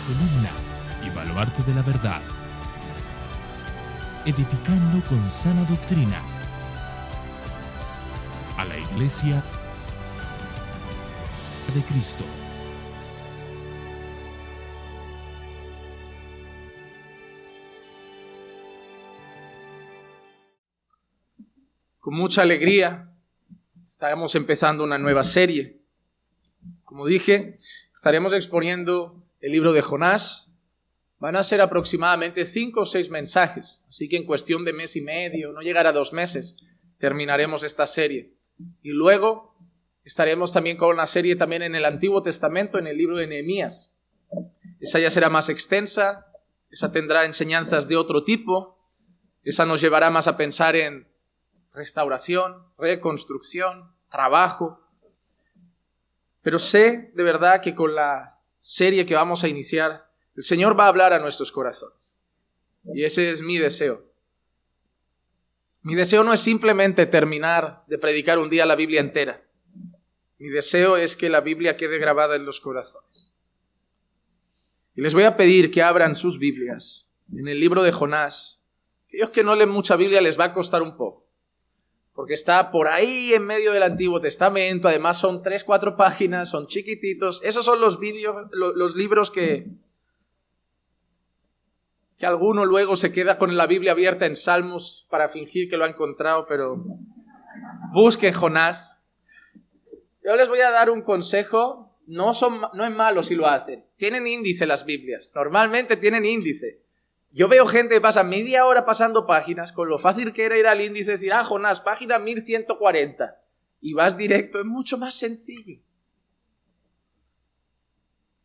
columna y baluarte de la verdad, edificando con sana doctrina a la Iglesia de Cristo. Con mucha alegría estaremos empezando una nueva serie. Como dije, estaremos exponiendo el libro de Jonás. Van a ser aproximadamente 5 o 6 mensajes, así que en cuestión de mes y medio, no llegará a 2 meses, terminaremos esta serie. Y luego estaremos también con una serie también en el Antiguo Testamento, en el libro de Nehemías. Esa ya será más extensa, esa tendrá enseñanzas de otro tipo, esa nos llevará más a pensar en restauración, reconstrucción, trabajo. Pero sé de verdad que con la serie que vamos a iniciar, el Señor va a hablar a nuestros corazones. Y ese es mi deseo. Mi deseo no es simplemente terminar de predicar un día la Biblia entera. Mi deseo es que la Biblia quede grabada en los corazones. Y les voy a pedir que abran sus Biblias en el libro de Jonás. Aquellos que no leen mucha Biblia les va a costar un poco, porque está por ahí en medio del Antiguo Testamento. Además son 3-4 páginas, son chiquititos. Esos son los libros que alguno luego se queda con la Biblia abierta en Salmos para fingir que lo ha encontrado, pero busquen Jonás. Yo les voy a dar un consejo, no es malo si lo hacen. Tienen índice las Biblias, normalmente tienen índice. Yo veo gente que pasa media hora pasando páginas, con lo fácil que era ir al índice y decir, Jonás, página 1140, y vas directo, es mucho más sencillo.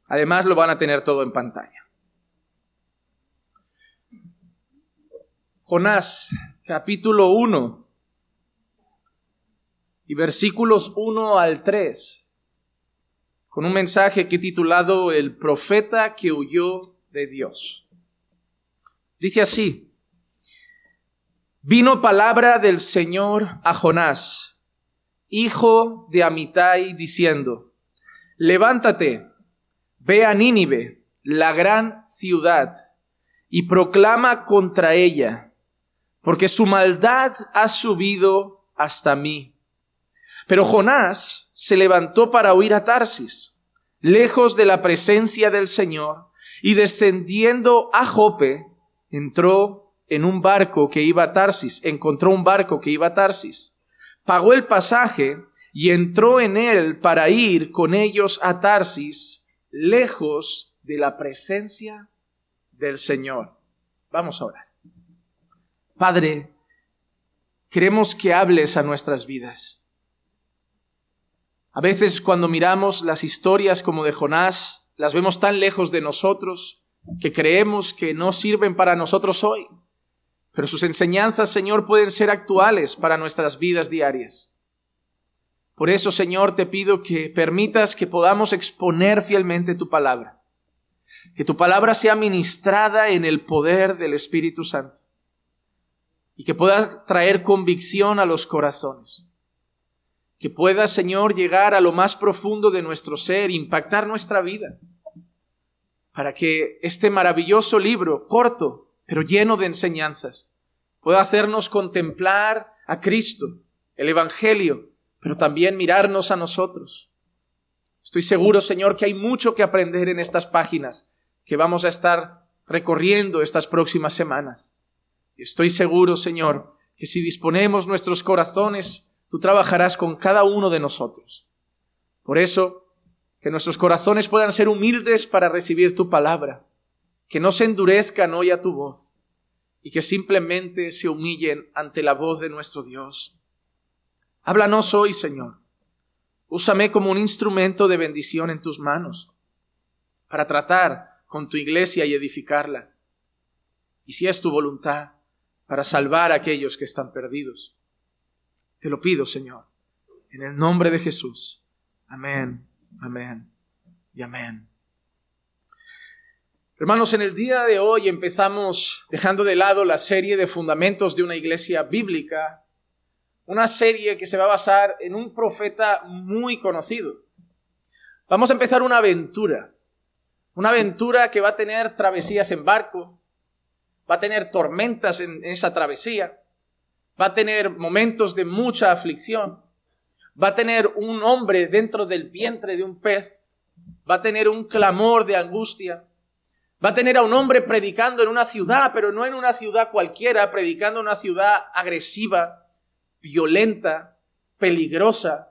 Además lo van a tener todo en pantalla. Jonás, capítulo 1, y versículos 1 al 3, con un mensaje que he titulado El profeta que huyó de Dios. Dice así: Vino palabra del Señor a Jonás, hijo de Amitai, diciendo: Levántate, ve a Nínive, la gran ciudad, y proclama contra ella, porque su maldad ha subido hasta mí. Pero Jonás se levantó para huir a Tarsis, lejos de la presencia del Señor, y descendiendo a Jope, encontró un barco que iba a Tarsis, pagó el pasaje y entró en él para ir con ellos a Tarsis, lejos de la presencia del Señor. Vamos a orar. Padre, queremos que hables a nuestras vidas. A veces cuando miramos las historias como de Jonás, las vemos tan lejos de nosotros que creemos que no sirven para nosotros hoy. Pero sus enseñanzas, Señor, pueden ser actuales para nuestras vidas diarias. Por eso, Señor, te pido que permitas que podamos exponer fielmente tu palabra. Que tu palabra sea ministrada en el poder del Espíritu Santo. Y que pueda traer convicción a los corazones. Que pueda, Señor, llegar a lo más profundo de nuestro ser, impactar nuestra vida. Para que este maravilloso libro, corto, pero lleno de enseñanzas, pueda hacernos contemplar a Cristo, el Evangelio, pero también mirarnos a nosotros. Estoy seguro, Señor, que hay mucho que aprender en estas páginas que vamos a estar recorriendo estas próximas semanas. Y estoy seguro, Señor, que si disponemos nuestros corazones, tú trabajarás con cada uno de nosotros. Por eso, que nuestros corazones puedan ser humildes para recibir tu palabra, que no se endurezcan hoy a tu voz y que simplemente se humillen ante la voz de nuestro Dios. Háblanos hoy, Señor. Úsame como un instrumento de bendición en tus manos para tratar con tu iglesia y edificarla. Y si es tu voluntad, para salvar a aquellos que están perdidos. Te lo pido, Señor, en el nombre de Jesús. Amén. Amén y amén. Hermanos, en el día de hoy empezamos dejando de lado la serie de fundamentos de una iglesia bíblica, una serie que se va a basar en un profeta muy conocido. Vamos a empezar una aventura Una aventura que va a tener travesías en barco, va a tener tormentas en esa travesía, va a tener momentos de mucha aflicción, va a tener un hombre dentro del vientre de un pez, va a tener un clamor de angustia, va a tener a un hombre predicando en una ciudad, pero no en una ciudad cualquiera, predicando en una ciudad agresiva, violenta, peligrosa,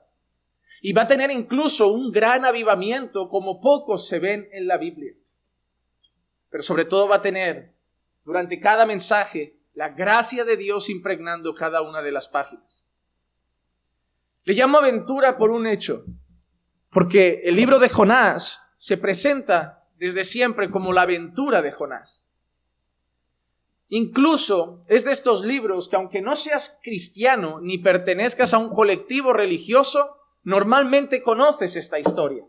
y va a tener incluso un gran avivamiento como pocos se ven en la Biblia. Pero sobre todo va a tener durante cada mensaje la gracia de Dios impregnando cada una de las páginas. Le llamo aventura por un hecho, porque el libro de Jonás se presenta desde siempre como la aventura de Jonás. Incluso es de estos libros que, aunque no seas cristiano ni pertenezcas a un colectivo religioso, normalmente conoces esta historia.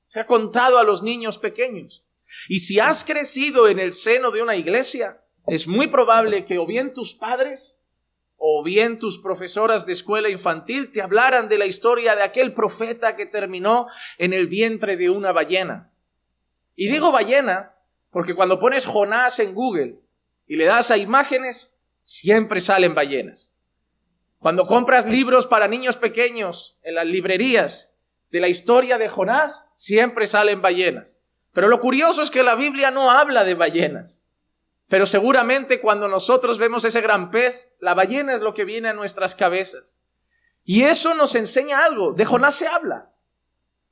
Se ha contado a los niños pequeños. Y si has crecido en el seno de una iglesia, es muy probable que o bien tus padres o bien tus profesoras de escuela infantil te hablaran de la historia de aquel profeta que terminó en el vientre de una ballena. Y digo ballena porque cuando pones Jonás en Google y le das a imágenes, siempre salen ballenas. Cuando compras libros para niños pequeños en las librerías de la historia de Jonás, siempre salen ballenas. Pero lo curioso es que la Biblia no habla de ballenas. Pero seguramente cuando nosotros vemos ese gran pez, la ballena es lo que viene a nuestras cabezas. Y eso nos enseña algo. De Jonás se habla.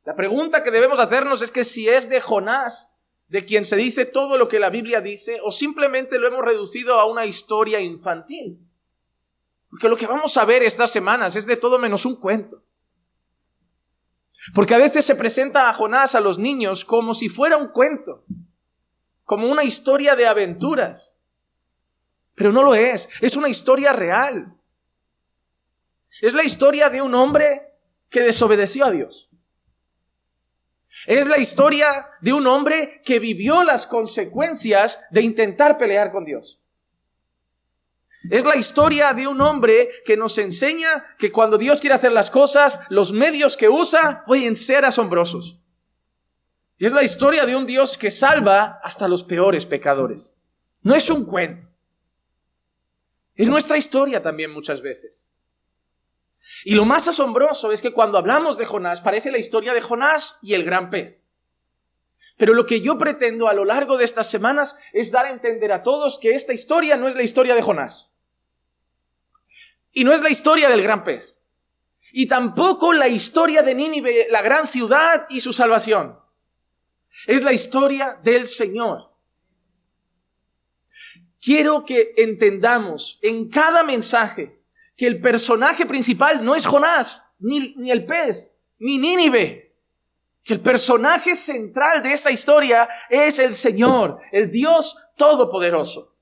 La pregunta que debemos hacernos es que si es de Jonás, de quien se dice todo lo que la Biblia dice, o simplemente lo hemos reducido a una historia infantil. Porque lo que vamos a ver estas semanas es de todo menos un cuento. Porque a veces se presenta a Jonás a los niños como si fuera un cuento, como una historia de aventuras. Pero no lo es una historia real. Es la historia de un hombre que desobedeció a Dios. Es la historia de un hombre que vivió las consecuencias de intentar pelear con Dios. Es la historia de un hombre que nos enseña que cuando Dios quiere hacer las cosas, los medios que usa pueden ser asombrosos. Y es la historia de un Dios que salva hasta los peores pecadores. No es un cuento. Es nuestra historia también muchas veces. Y lo más asombroso es que cuando hablamos de Jonás, parece la historia de Jonás y el gran pez. Pero lo que yo pretendo a lo largo de estas semanas es dar a entender a todos que esta historia no es la historia de Jonás. Y no es la historia del gran pez. Y tampoco la historia de Nínive, la gran ciudad y su salvación. Es la historia del Señor. Quiero que entendamos en cada mensaje que el personaje principal no es Jonás, ni el pez, ni Nínive. Que el personaje central de esta historia es el Señor, el Dios Todopoderoso.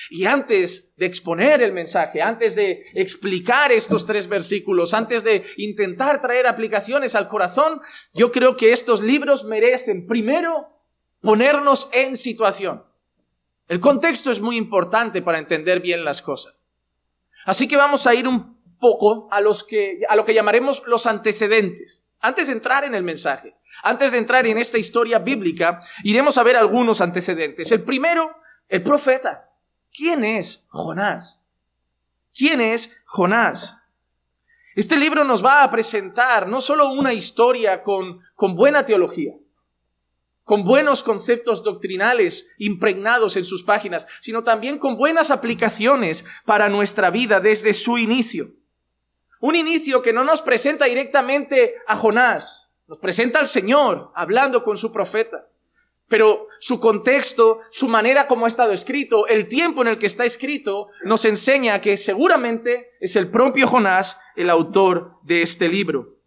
Y antes de exponer el mensaje, antes de explicar estos 3 versículos, antes de intentar traer aplicaciones al corazón, yo creo que estos libros merecen primero ponernos en situación. El contexto es muy importante para entender bien las cosas. Así que vamos a ir un poco a lo que llamaremos los antecedentes. Antes de entrar en el mensaje, antes de entrar en esta historia bíblica, iremos a ver algunos antecedentes. El primero, el profeta. ¿Quién es Jonás? ¿Quién es Jonás? Este libro nos va a presentar no solo una historia con buena teología, con buenos conceptos doctrinales impregnados en sus páginas, sino también con buenas aplicaciones para nuestra vida desde su inicio. Un inicio que no nos presenta directamente a Jonás, nos presenta al Señor hablando con su profeta. Pero su contexto, su manera como ha estado escrito, el tiempo en el que está escrito, nos enseña que seguramente es el propio Jonás el autor de este libro.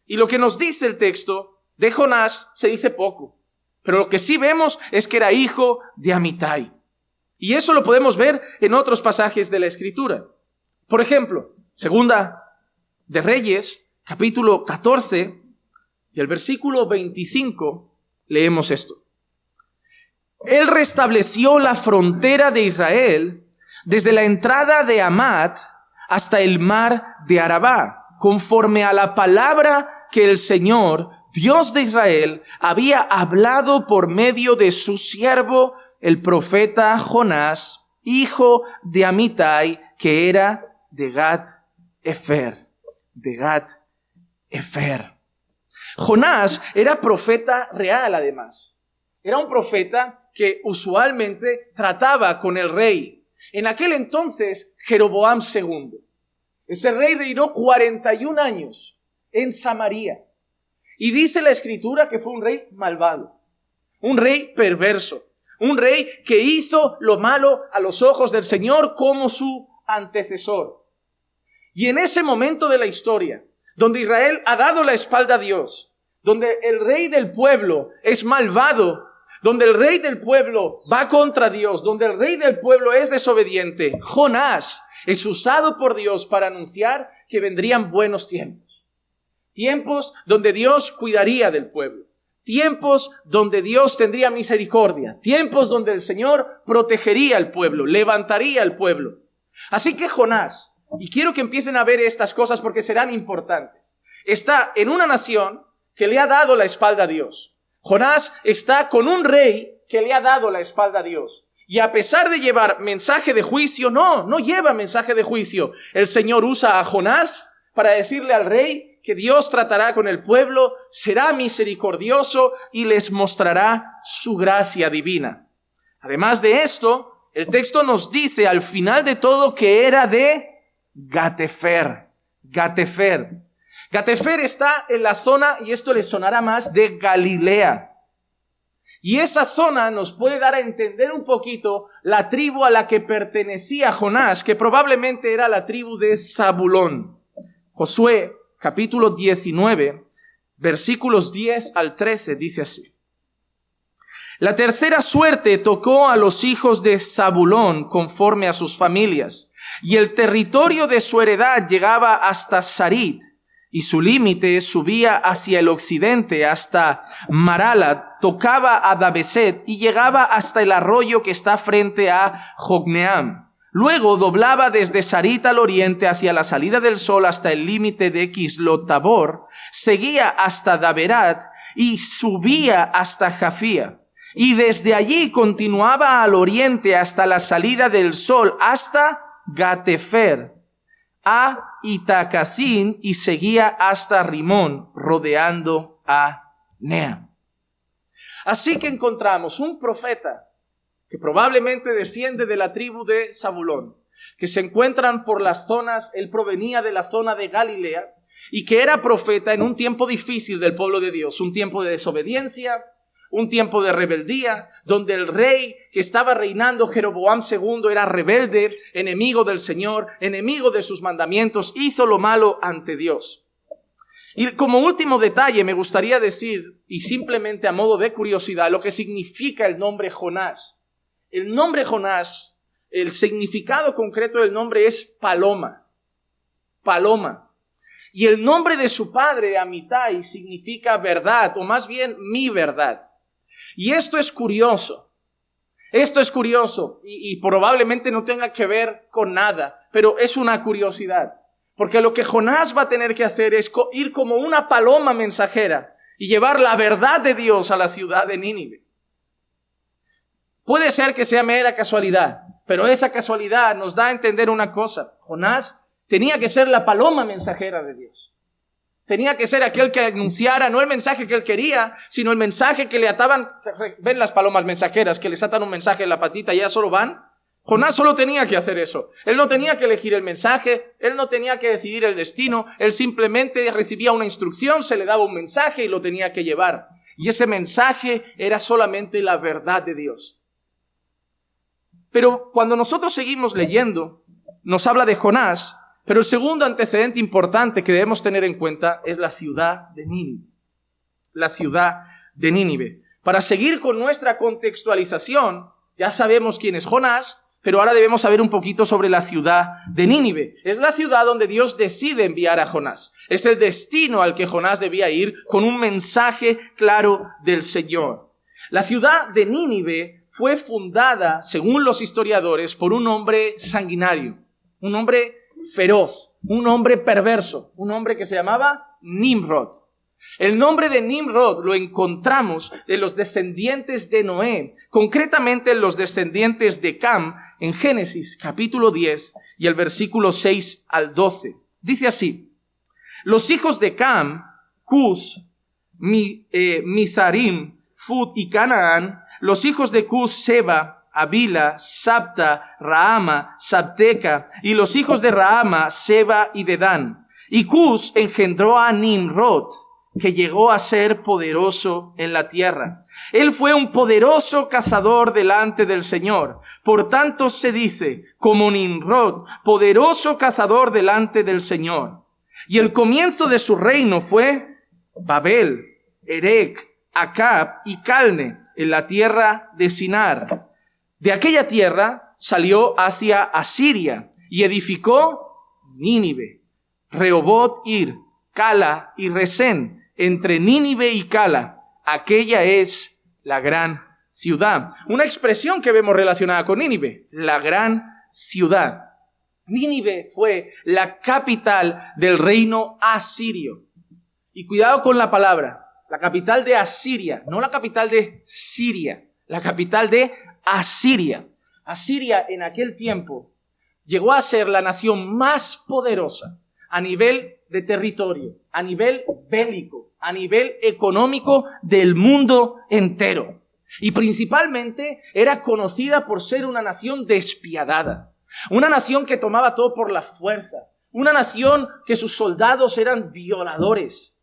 Y lo que nos dice el texto de Jonás se dice poco. Pero lo que sí vemos es que era hijo de Amitai. Y eso lo podemos ver en otros pasajes de la Escritura. Por ejemplo, Segunda de Reyes, capítulo 14, y el versículo 25, leemos esto. Él restableció la frontera de Israel desde la entrada de Hamat hasta el mar de Arabá, conforme a la palabra que el Señor Dios de Israel había hablado por medio de su siervo, el profeta Jonás, hijo de Amitai, que era de Gat-Efer. De Gat-Efer. Jonás era profeta real, además. Era un profeta que usualmente trataba con el rey. En aquel entonces, Jeroboam II. Ese rey reinó 41 años en Samaria. Y dice la Escritura que fue un rey malvado, un rey perverso, un rey que hizo lo malo a los ojos del Señor como su antecesor. Y en ese momento de la historia, donde Israel ha dado la espalda a Dios, donde el rey del pueblo es malvado, donde el rey del pueblo va contra Dios, donde el rey del pueblo es desobediente, Jonás es usado por Dios para anunciar que vendrían buenos tiempos. Tiempos donde Dios cuidaría del pueblo. Tiempos donde Dios tendría misericordia. Tiempos donde el Señor protegería al pueblo, levantaría al pueblo. Así que Jonás, y quiero que empiecen a ver estas cosas porque serán importantes, está en una nación que le ha dado la espalda a Dios. Jonás está con un rey que le ha dado la espalda a Dios. Y a pesar de llevar mensaje de juicio, no lleva mensaje de juicio. El Señor usa a Jonás para decirle al rey que Dios tratará con el pueblo, será misericordioso y les mostrará su gracia divina. Además de esto, el texto nos dice al final de todo que era de Gat-Efer. Gat-Efer. Gat-Efer está en la zona, y esto les sonará más, de Galilea. Y esa zona nos puede dar a entender un poquito la tribu a la que pertenecía Jonás, que probablemente era la tribu de Zabulón. Josué, capítulo 19, versículos 10 al 13, dice así. La tercera suerte tocó a los hijos de Zabulón conforme a sus familias, y el territorio de su heredad llegaba hasta Sarit, y su límite subía hacia el occidente hasta Marala, tocaba a Dabeset y llegaba hasta el arroyo que está frente a Jogneam. Luego doblaba desde Sarit al oriente hacia la salida del sol hasta el límite de Kislot-Tabor, seguía hasta Daberat y subía hasta Jafía. Y desde allí continuaba al oriente hasta la salida del sol hasta Gat-Efer, a Itacasín, y seguía hasta Rimón, rodeando a Neam. Así que encontramos un profeta que probablemente desciende de la tribu de Zabulón, que se encuentran por las zonas, él provenía de la zona de Galilea, y que era profeta en un tiempo difícil del pueblo de Dios, un tiempo de desobediencia, un tiempo de rebeldía, donde el rey que estaba reinando, Jeroboam II, era rebelde, enemigo del Señor, enemigo de sus mandamientos, hizo lo malo ante Dios. Y como último detalle me gustaría decir, y simplemente a modo de curiosidad, lo que significa el nombre Jonás. El nombre Jonás, el significado concreto del nombre es paloma. Paloma. Y el nombre de su padre, Amitai, significa verdad, o más bien mi verdad. Y esto es curioso. Esto es curioso y probablemente no tenga que ver con nada, pero es una curiosidad. Porque lo que Jonás va a tener que hacer es ir como una paloma mensajera y llevar la verdad de Dios a la ciudad de Nínive. Puede ser que sea mera casualidad, pero esa casualidad nos da a entender una cosa. Jonás tenía que ser la paloma mensajera de Dios. Tenía que ser aquel que anunciara no el mensaje que él quería, sino el mensaje que le ataban. ¿Ven las palomas mensajeras que les atan un mensaje en la patita y ya solo van? Jonás solo tenía que hacer eso. Él no tenía que elegir el mensaje, él no tenía que decidir el destino, él simplemente recibía una instrucción, se le daba un mensaje y lo tenía que llevar. Y ese mensaje era solamente la verdad de Dios. Pero cuando nosotros seguimos leyendo, nos habla de Jonás, pero el segundo antecedente importante que debemos tener en cuenta es la ciudad de Nínive. La ciudad de Nínive. Para seguir con nuestra contextualización, ya sabemos quién es Jonás, pero ahora debemos saber un poquito sobre la ciudad de Nínive. Es la ciudad donde Dios decide enviar a Jonás. Es el destino al que Jonás debía ir con un mensaje claro del Señor. La ciudad de Nínive fue fundada, según los historiadores, por un hombre sanguinario, un hombre feroz, un hombre perverso, un hombre que se llamaba Nimrod. El nombre de Nimrod lo encontramos en los descendientes de Noé, concretamente en los descendientes de Cam, en Génesis capítulo 10 y el versículo 6 al 12. Dice así: los hijos de Cam, Cus, Misarim, Fud y Canaán; los hijos de Cus, Seba, Avila, Sabta, Raama, Sabteca; y los hijos de Raama, Seba y Dedán. Y Cus engendró a Nimrod, que llegó a ser poderoso en la tierra. Él fue un poderoso cazador delante del Señor. Por tanto se dice, como Nimrod, poderoso cazador delante del Señor. Y el comienzo de su reino fue Babel, Erec, Acab y Calne, en la tierra de Sinar. De aquella tierra salió hacia Asiria y edificó Nínive, Rehoboth Ir, Cala y Resén, entre Nínive y Cala. Aquella es la gran ciudad. Una expresión que vemos relacionada con Nínive, la gran ciudad. Nínive fue la capital del reino asirio. Y cuidado con la palabra, la capital de Asiria, no la capital de Siria, la capital de Asiria. Asiria en aquel tiempo llegó a ser la nación más poderosa a nivel de territorio, a nivel bélico, a nivel económico del mundo entero. Y principalmente era conocida por ser una nación despiadada, una nación que tomaba todo por la fuerza, una nación que sus soldados eran violadores,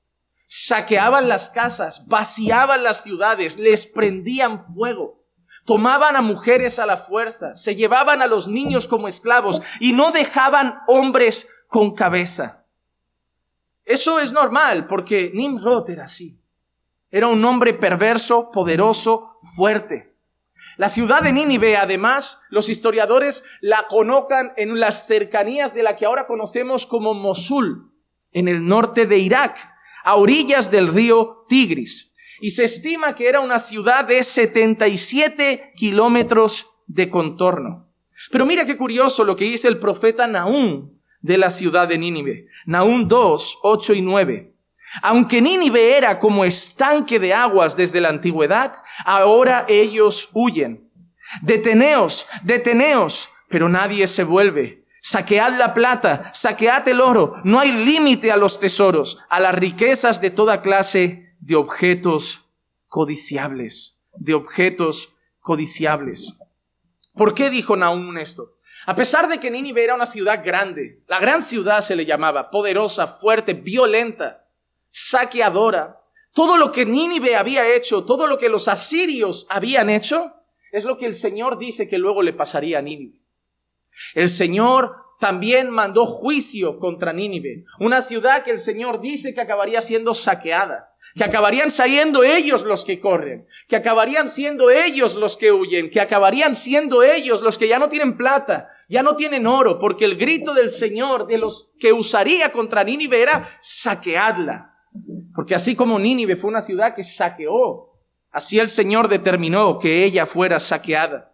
saqueaban las casas, vaciaban las ciudades, les prendían fuego, tomaban a mujeres a la fuerza, se llevaban a los niños como esclavos y no dejaban hombres con cabeza. Eso es normal porque Nimrod era así. Era un hombre perverso, poderoso, fuerte. La ciudad de Nínive, además, los historiadores la colocan en las cercanías de la que ahora conocemos como Mosul, en el norte de Irak, a orillas del río Tigris. Y se estima que era una ciudad de 77 kilómetros de contorno. Pero mira qué curioso lo que dice el profeta Nahum de la ciudad de Nínive. Nahum 2, 8 y 9. Aunque Nínive era como estanque de aguas desde la antigüedad, ahora ellos huyen. Deteneos, deteneos, pero nadie se vuelve. Saquead la plata, saquead el oro. No hay límite a los tesoros, a las riquezas de toda clase de objetos codiciables. De objetos codiciables. ¿Por qué dijo Nahum esto? A pesar de que Nínive era una ciudad grande, la gran ciudad se le llamaba, poderosa, fuerte, violenta, saqueadora, todo lo que Nínive había hecho, todo lo que los asirios habían hecho, es lo que el Señor dice que luego le pasaría a Nínive. El Señor también mandó juicio contra Nínive, una ciudad que el Señor dice que acabaría siendo saqueada, que acabarían siendo ellos los que corren, que acabarían siendo ellos los que huyen, que acabarían siendo ellos los que ya no tienen plata, ya no tienen oro, porque el grito del Señor de los que usaría contra Nínive era saqueadla. Porque así como Nínive fue una ciudad que saqueó, así el Señor determinó que ella fuera saqueada.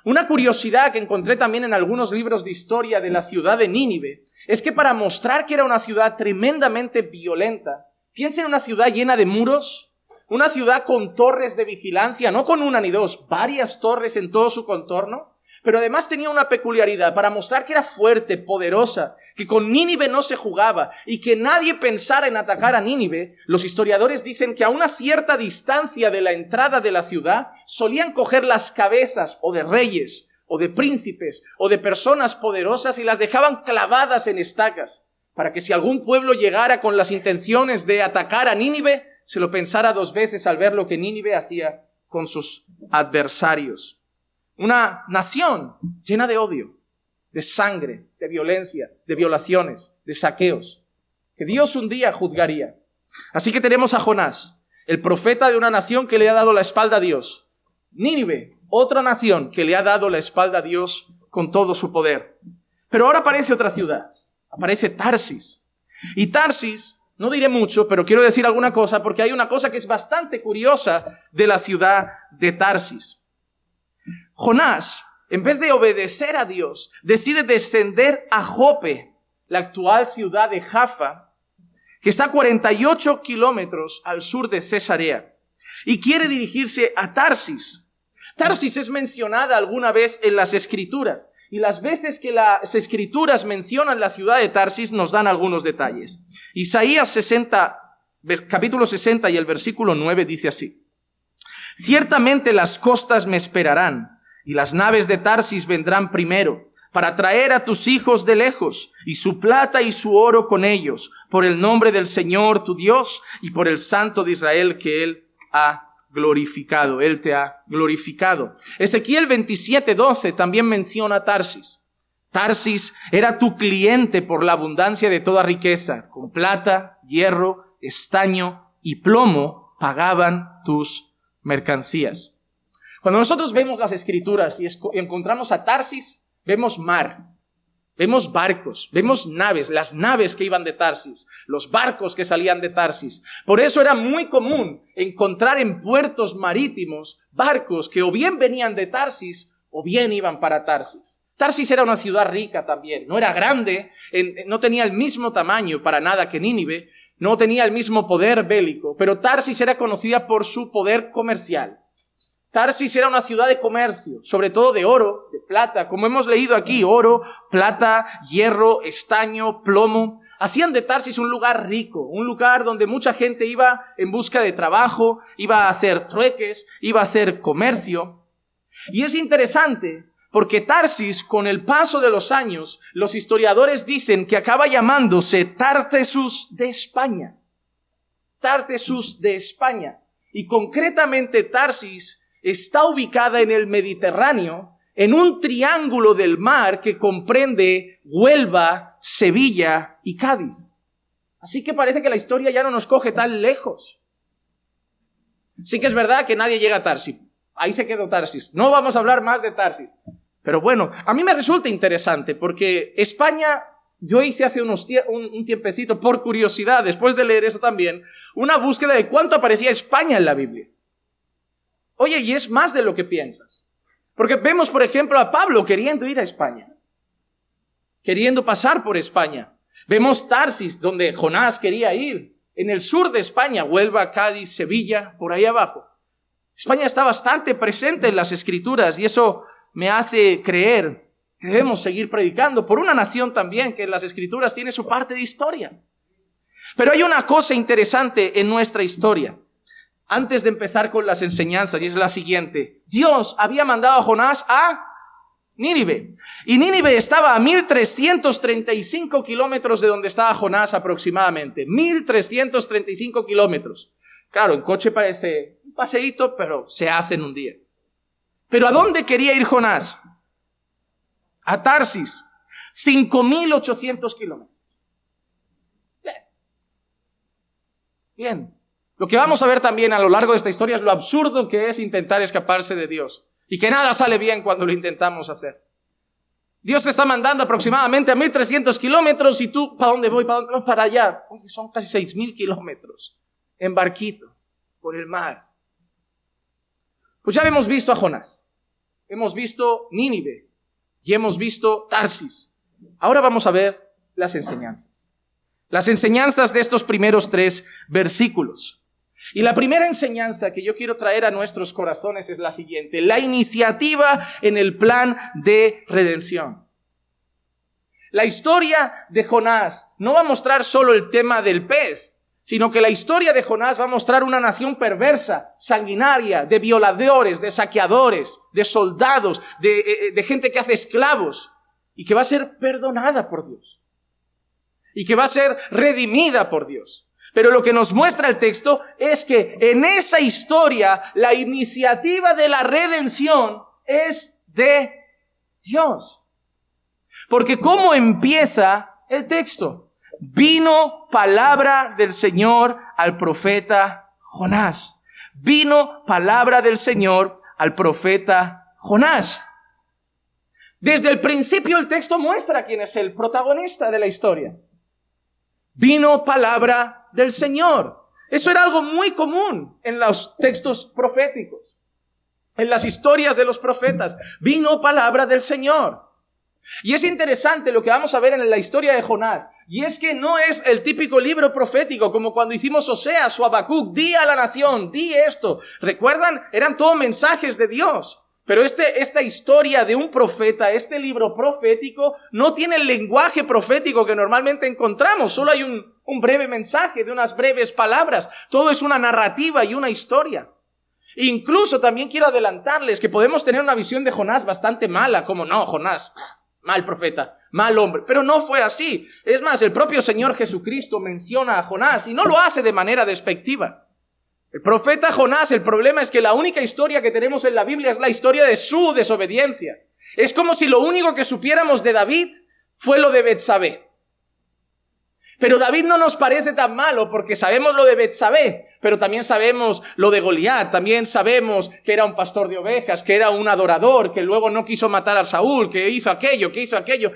Una curiosidad que encontré también en algunos libros de historia de la ciudad de Nínive es que para mostrar que era una ciudad tremendamente violenta, piensa en una ciudad llena de muros, una ciudad con torres de vigilancia, no con una ni dos, varias torres en todo su contorno, pero además tenía una peculiaridad para mostrar que era fuerte, poderosa, que con Nínive no se jugaba y que nadie pensara en atacar a Nínive. Los historiadores dicen que a una cierta distancia de la entrada de la ciudad solían coger las cabezas o de reyes o de príncipes o de personas poderosas y las dejaban clavadas en estacas para que si algún pueblo llegara con las intenciones de atacar a Nínive, se lo pensara dos veces al ver lo que Nínive hacía con sus adversarios. Una nación llena de odio, de sangre, de violencia, de violaciones, de saqueos, que Dios un día juzgaría. Así que tenemos a Jonás, el profeta de una nación que le ha dado la espalda a Dios. Nínive, otra nación que le ha dado la espalda a Dios con todo su poder. Pero ahora aparece otra ciudad, aparece Tarsis. Y Tarsis, no diré mucho, pero quiero decir alguna cosa porque hay una cosa que es bastante curiosa de la ciudad de Tarsis. Jonás, en vez de obedecer a Dios, decide descender a Jope, la actual ciudad de Jaffa, que está a 48 kilómetros al sur de Cesarea, y quiere dirigirse a Tarsis. Tarsis es mencionada alguna vez en las Escrituras, y las veces que las Escrituras mencionan la ciudad de Tarsis nos dan algunos detalles. Isaías 60, capítulo 60 y el versículo 9 dice así: ciertamente las costas me esperarán, y las naves de Tarsis vendrán primero, para traer a tus hijos de lejos, y su plata y su oro con ellos, por el nombre del Señor tu Dios, y por el Santo de Israel que Él ha glorificado. Él te ha glorificado. Ezequiel 27:12 también menciona Tarsis. Tarsis era tu cliente por la abundancia de toda riqueza. Con plata, hierro, estaño y plomo pagaban tus mercancías. Cuando nosotros vemos las Escrituras y encontramos a Tarsis, vemos mar, vemos barcos, vemos naves, las naves que iban de Tarsis, los barcos que salían de Tarsis. Por eso era muy común encontrar en puertos marítimos barcos que o bien venían de Tarsis o bien iban para Tarsis. Tarsis era una ciudad rica también, no era grande, no tenía el mismo tamaño para nada que Nínive, no tenía el mismo poder bélico, pero Tarsis era conocida por su poder comercial. Tarsis era una ciudad de comercio, sobre todo de oro, de plata, como hemos leído aquí, oro, plata, hierro, estaño, plomo. Hacían de Tarsis un lugar rico, un lugar donde mucha gente iba en busca de trabajo, iba a hacer trueques, iba a hacer comercio. Y es interesante porque Tarsis, con el paso de los años, los historiadores dicen que acaba llamándose Tartessus de España. Tartessus de España. Y concretamente Tarsis está ubicada en el Mediterráneo, en un triángulo del mar que comprende Huelva, Sevilla y Cádiz. Así que parece que la historia ya no nos coge tan lejos. Sí que es verdad que nadie llega a Tarsis. Ahí se quedó Tarsis. No vamos a hablar más de Tarsis. Pero bueno, a mí me resulta interesante porque España, yo hice hace un tiempecito, por curiosidad, después de leer eso también, una búsqueda de cuánto aparecía España en la Biblia. Oye, y es más de lo que piensas. Porque vemos, por ejemplo, a Pablo queriendo ir a España, queriendo pasar por España. Vemos Tarsis, donde Jonás quería ir, en el sur de España, Huelva, Cádiz, Sevilla, por ahí abajo. España está bastante presente en las Escrituras y eso me hace creer que debemos seguir predicando por una nación también que en las Escrituras tiene su parte de historia. Pero hay una cosa interesante en nuestra historia. Antes de empezar con las enseñanzas, y es la siguiente: Dios había mandado a Jonás a Nínive, y Nínive estaba a 1335 kilómetros de donde estaba Jonás aproximadamente, 1335 kilómetros. Claro, en coche parece un paseíto, pero se hace en un día. Pero ¿a dónde quería ir Jonás? A Tarsis, 5800 kilómetros. Bien. Lo que vamos a ver también a lo largo de esta historia es lo absurdo que es intentar escaparse de Dios y que nada sale bien cuando lo intentamos hacer. Dios te está mandando aproximadamente a 1300 kilómetros y tú, ¿para dónde voy? ¿Para dónde voy? Para allá. Oye, son casi 6000 kilómetros en barquito por el mar. Pues ya hemos visto a Jonás, hemos visto Nínive y hemos visto Tarsis. Ahora vamos a ver las enseñanzas. Las enseñanzas de estos primeros 3 versículos. Y la primera enseñanza que yo quiero traer a nuestros corazones es la siguiente: la iniciativa en el plan de redención. La historia de Jonás no va a mostrar solo el tema del pez, sino que la historia de Jonás va a mostrar una nación perversa, sanguinaria, de violadores, de saqueadores, de soldados, de gente que hace esclavos y que va a ser perdonada por Dios y que va a ser redimida por Dios. Pero lo que nos muestra el texto es que en esa historia la iniciativa de la redención es de Dios. Porque ¿cómo empieza el texto? Vino palabra del Señor al profeta Jonás. Vino palabra del Señor al profeta Jonás. Desde el principio el texto muestra quién es el protagonista de la historia. Vino palabra del Señor. Eso era algo muy común en los textos proféticos, en las historias de los profetas. Vino palabra del Señor. Y es interesante lo que vamos a ver en la historia de Jonás. Y es que no es el típico libro profético, como cuando hicimos Oseas o Habacuc, di a la nación, di esto. ¿Recuerdan? Eran todos mensajes de Dios. Pero esta historia de un profeta, este libro profético, no tiene el lenguaje profético que normalmente encontramos. Solo hay un breve mensaje de unas breves palabras. Todo es una narrativa y una historia. Incluso también quiero adelantarles que podemos tener una visión de Jonás bastante mala, como no, Jonás, mal profeta, mal hombre. Pero no fue así. Es más, el propio Señor Jesucristo menciona a Jonás y no lo hace de manera despectiva. El profeta Jonás, el problema es que la única historia que tenemos en la Biblia es la historia de su desobediencia. Es como si lo único que supiéramos de David fue lo de Betsabé. Pero David no nos parece tan malo porque sabemos lo de Betsabé, pero también sabemos lo de Goliat, también sabemos que era un pastor de ovejas, que era un adorador, que luego no quiso matar a Saúl, que hizo aquello, que hizo aquello.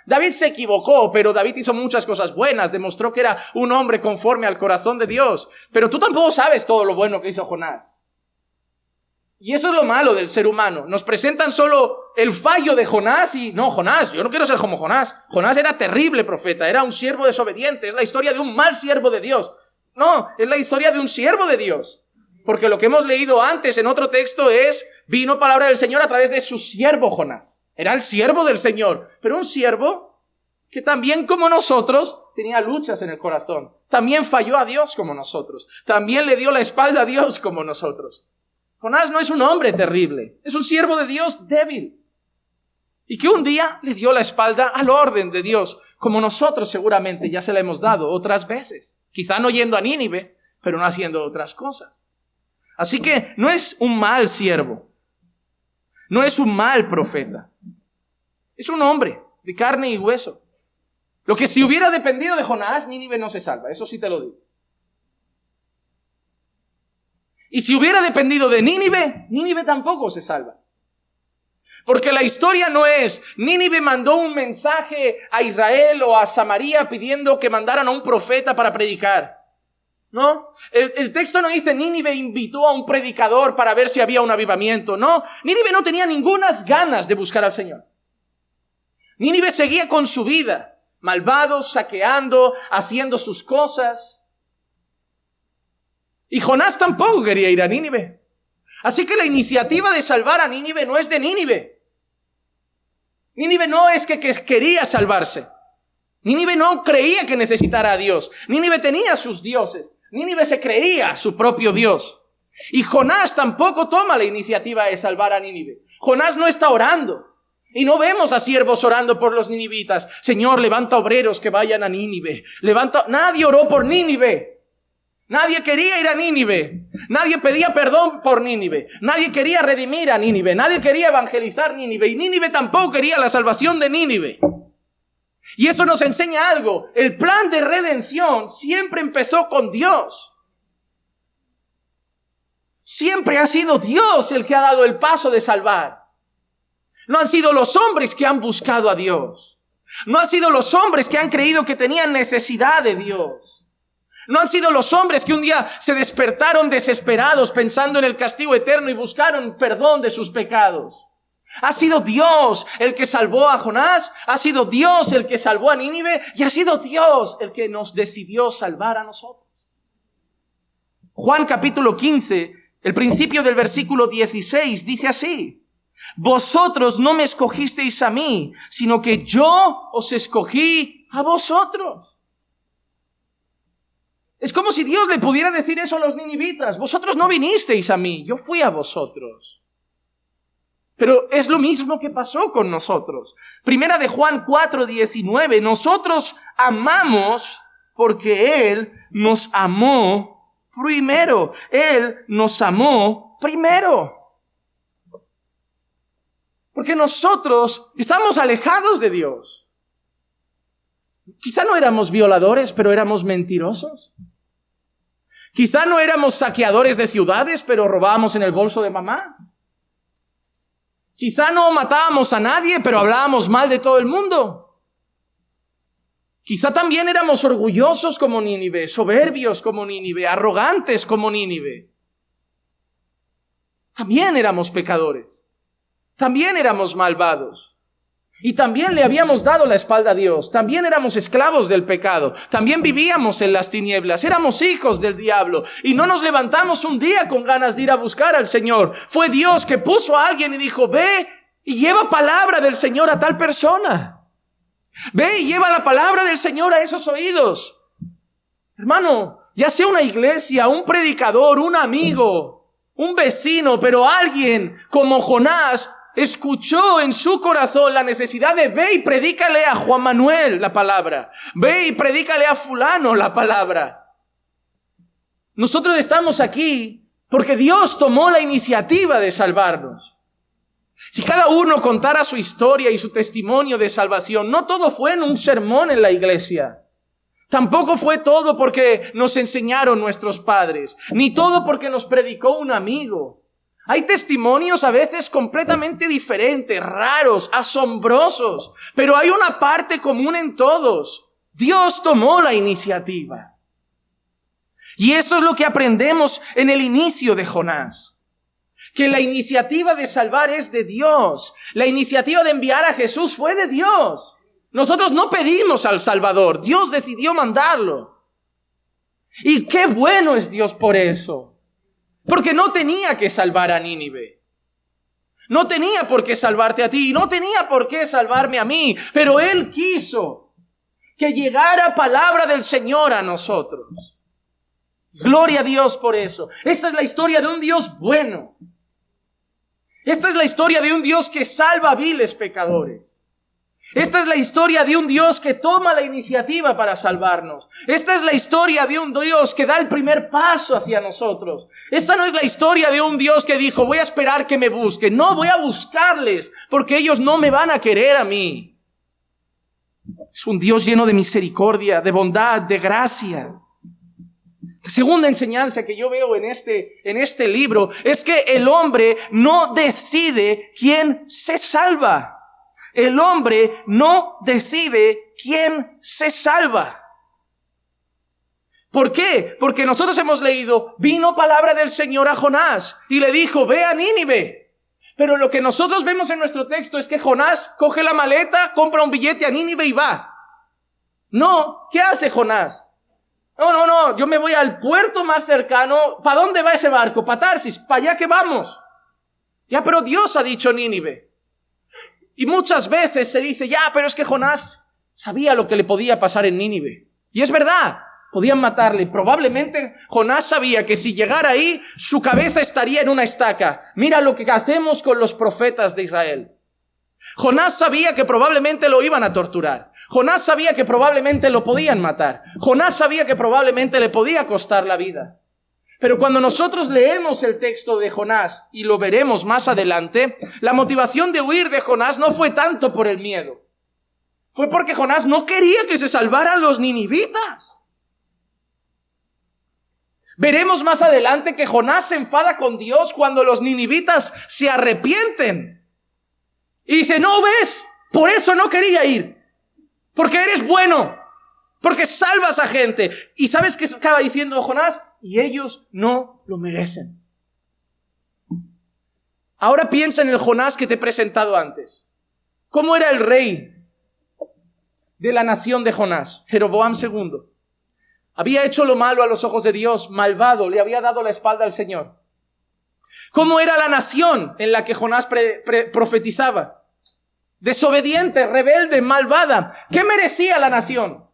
David se equivocó, pero David hizo muchas cosas buenas, demostró que era un hombre conforme al corazón de Dios. Pero tú tampoco sabes todo lo bueno que hizo Jonás. Y eso es lo malo del ser humano. Nos presentan solo el fallo de Jonás y no, Jonás, yo no quiero ser como Jonás. Jonás era terrible profeta, era un siervo desobediente, es la historia de un mal siervo de Dios. No, es la historia de un siervo de Dios. Porque lo que hemos leído antes en otro texto es, vino palabra del Señor a través de su siervo Jonás. Era el siervo del Señor, pero un siervo que también como nosotros tenía luchas en el corazón. También falló a Dios como nosotros. También le dio la espalda a Dios como nosotros. Jonás no es un hombre terrible, es un siervo de Dios débil. Y que un día le dio la espalda al orden de Dios, como nosotros seguramente ya se la hemos dado otras veces. Quizá no yendo a Nínive, pero no haciendo otras cosas. Así que no es un mal siervo, no es un mal profeta. Es un hombre de carne y hueso. Lo que si hubiera dependido de Jonás, Nínive no se salva, eso sí te lo digo. Y si hubiera dependido de Nínive, Nínive tampoco se salva. Porque la historia no es, Nínive mandó un mensaje a Israel o a Samaria pidiendo que mandaran a un profeta para predicar. No, el texto no dice Nínive invitó a un predicador para ver si había un avivamiento. No, Nínive no tenía ningunas ganas de buscar al Señor. Nínive seguía con su vida, malvados, saqueando, haciendo sus cosas. Y Jonás tampoco quería ir a Nínive. Así que la iniciativa de salvar a Nínive no es de Nínive. Nínive no es que quería salvarse. Nínive no creía que necesitara a Dios. Nínive tenía sus dioses. Nínive se creía su propio Dios. Y Jonás tampoco toma la iniciativa de salvar a Nínive. Jonás no está orando. Y no vemos a siervos orando por los ninivitas. Señor, levanta obreros que vayan a Nínive. Nadie oró por Nínive. Nadie quería ir a Nínive. Nadie pedía perdón por Nínive. Nadie quería redimir a Nínive. Nadie quería evangelizar Nínive. Y Nínive tampoco quería la salvación de Nínive. Y eso nos enseña algo. El plan de redención siempre empezó con Dios. Siempre ha sido Dios el que ha dado el paso de salvar. No han sido los hombres que han buscado a Dios. No han sido los hombres que han creído que tenían necesidad de Dios. No han sido los hombres que un día se despertaron desesperados pensando en el castigo eterno y buscaron perdón de sus pecados. Ha sido Dios el que salvó a Jonás, ha sido Dios el que salvó a Nínive y ha sido Dios el que nos decidió salvar a nosotros. Juan capítulo 15, el principio del versículo 16 dice así: vosotros no me escogisteis a mí, sino que yo os escogí a vosotros. Es como si Dios le pudiera decir eso a los ninivitas. Vosotros no vinisteis a mí, yo fui a vosotros. Pero es lo mismo que pasó con nosotros. Primera de Juan 4:19. Nosotros amamos porque Él nos amó primero. Él nos amó primero. Porque nosotros estamos alejados de Dios. Quizá no éramos violadores, pero éramos mentirosos. Quizá no éramos saqueadores de ciudades, pero robábamos en el bolso de mamá. Quizá no matábamos a nadie, pero hablábamos mal de todo el mundo. Quizá también éramos orgullosos como Nínive, soberbios como Nínive, arrogantes como Nínive. También éramos pecadores. También éramos malvados. Y también le habíamos dado la espalda a Dios. También éramos esclavos del pecado. También vivíamos en las tinieblas. Éramos hijos del diablo. Y no nos levantamos un día con ganas de ir a buscar al Señor. Fue Dios que puso a alguien y dijo, ve y lleva palabra del Señor a tal persona. Ve y lleva la palabra del Señor a esos oídos. Hermano, ya sea una iglesia, un predicador, un amigo, un vecino, pero alguien como Jonás escuchó en su corazón la necesidad de ve y predícale a Juan Manuel la palabra. Ve y predícale a fulano la palabra. Nosotros estamos aquí porque Dios tomó la iniciativa de salvarnos. Si cada uno contara su historia y su testimonio de salvación, no todo fue en un sermón en la iglesia. Tampoco fue todo porque nos enseñaron nuestros padres, ni todo porque nos predicó un amigo. Hay testimonios a veces completamente diferentes, raros, asombrosos, pero hay una parte común en todos. Dios tomó la iniciativa. Y eso es lo que aprendemos en el inicio de Jonás. Que la iniciativa de salvar es de Dios. La iniciativa de enviar a Jesús fue de Dios. Nosotros no pedimos al Salvador, Dios decidió mandarlo. Y qué bueno es Dios por eso. Porque no tenía que salvar a Nínive. No tenía por qué salvarte a ti. No tenía por qué salvarme a mí. Pero Él quiso que llegara palabra del Señor a nosotros. Gloria a Dios por eso. Esta es la historia de un Dios bueno. Esta es la historia de un Dios que salva a viles pecadores. Esta es la historia de un Dios que toma la iniciativa para salvarnos. Esta es la historia de un Dios que da el primer paso hacia nosotros. Esta no es la historia de un Dios que dijo, voy a esperar que me busquen. No, voy a buscarles porque ellos no me van a querer a mí. Es un Dios lleno de misericordia, de bondad, de gracia. La segunda enseñanza que yo veo en este libro es que el hombre no decide quién se salva. El hombre no decide quién se salva. ¿Por qué? Porque nosotros hemos leído, vino palabra del Señor a Jonás y le dijo, ve a Nínive. Pero lo que nosotros vemos en nuestro texto es que Jonás coge la maleta, compra un billete a Nínive y va. No, ¿qué hace Jonás? No, yo me voy al puerto más cercano. ¿Para dónde va ese barco? Para Tarsis, para allá que vamos. Ya, pero Dios ha dicho Nínive. Y muchas veces se dice, ya, pero es que Jonás sabía lo que le podía pasar en Nínive. Y es verdad, podían matarle. Probablemente Jonás sabía que si llegara ahí, su cabeza estaría en una estaca. Mira lo que hacemos con los profetas de Israel. Jonás sabía que probablemente lo iban a torturar. Jonás sabía que probablemente lo podían matar. Jonás sabía que probablemente le podía costar la vida. Pero cuando nosotros leemos el texto de Jonás, y lo veremos más adelante, la motivación de huir de Jonás no fue tanto por el miedo. Fue porque Jonás no quería que se salvaran los ninivitas. Veremos más adelante que Jonás se enfada con Dios cuando los ninivitas se arrepienten. Y dice, no ves, por eso no quería ir. Porque eres bueno. Porque salvas a gente. ¿Y sabes qué acaba diciendo Jonás? Y ellos no lo merecen. Ahora piensa en el Jonás que te he presentado antes. ¿Cómo era el rey de la nación de Jonás? Jeroboam II. Había hecho lo malo a los ojos de Dios, malvado, le había dado la espalda al Señor. ¿Cómo era la nación en la que Jonás profetizaba? Desobediente, rebelde, malvada. ¿Qué merecía la nación?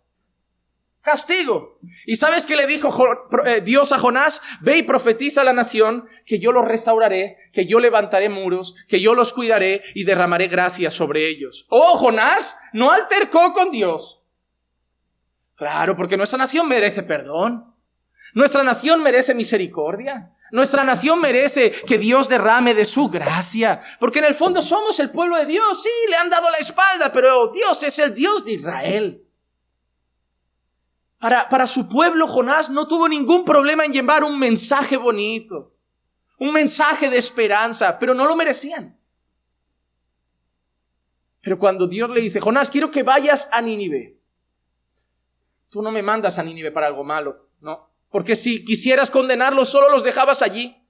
Castigo. ¿Y sabes qué le dijo Dios a Jonás? Ve y profetiza a la nación que yo los restauraré, que yo levantaré muros, que yo los cuidaré y derramaré gracia sobre ellos. Oh, Jonás no altercó con Dios. Claro, porque nuestra nación merece perdón. Nuestra nación merece misericordia. Nuestra nación merece que Dios derrame de su gracia. Porque en el fondo somos el pueblo de Dios. Sí, le han dado la espalda, pero Dios es el Dios de Israel. Para su pueblo, Jonás no tuvo ningún problema en llevar un mensaje bonito, un mensaje de esperanza, pero no lo merecían. Pero cuando Dios le dice, Jonás, quiero que vayas a Nínive. Tú no me mandas a Nínive para algo malo, no. Porque si quisieras condenarlos, solo los dejabas allí.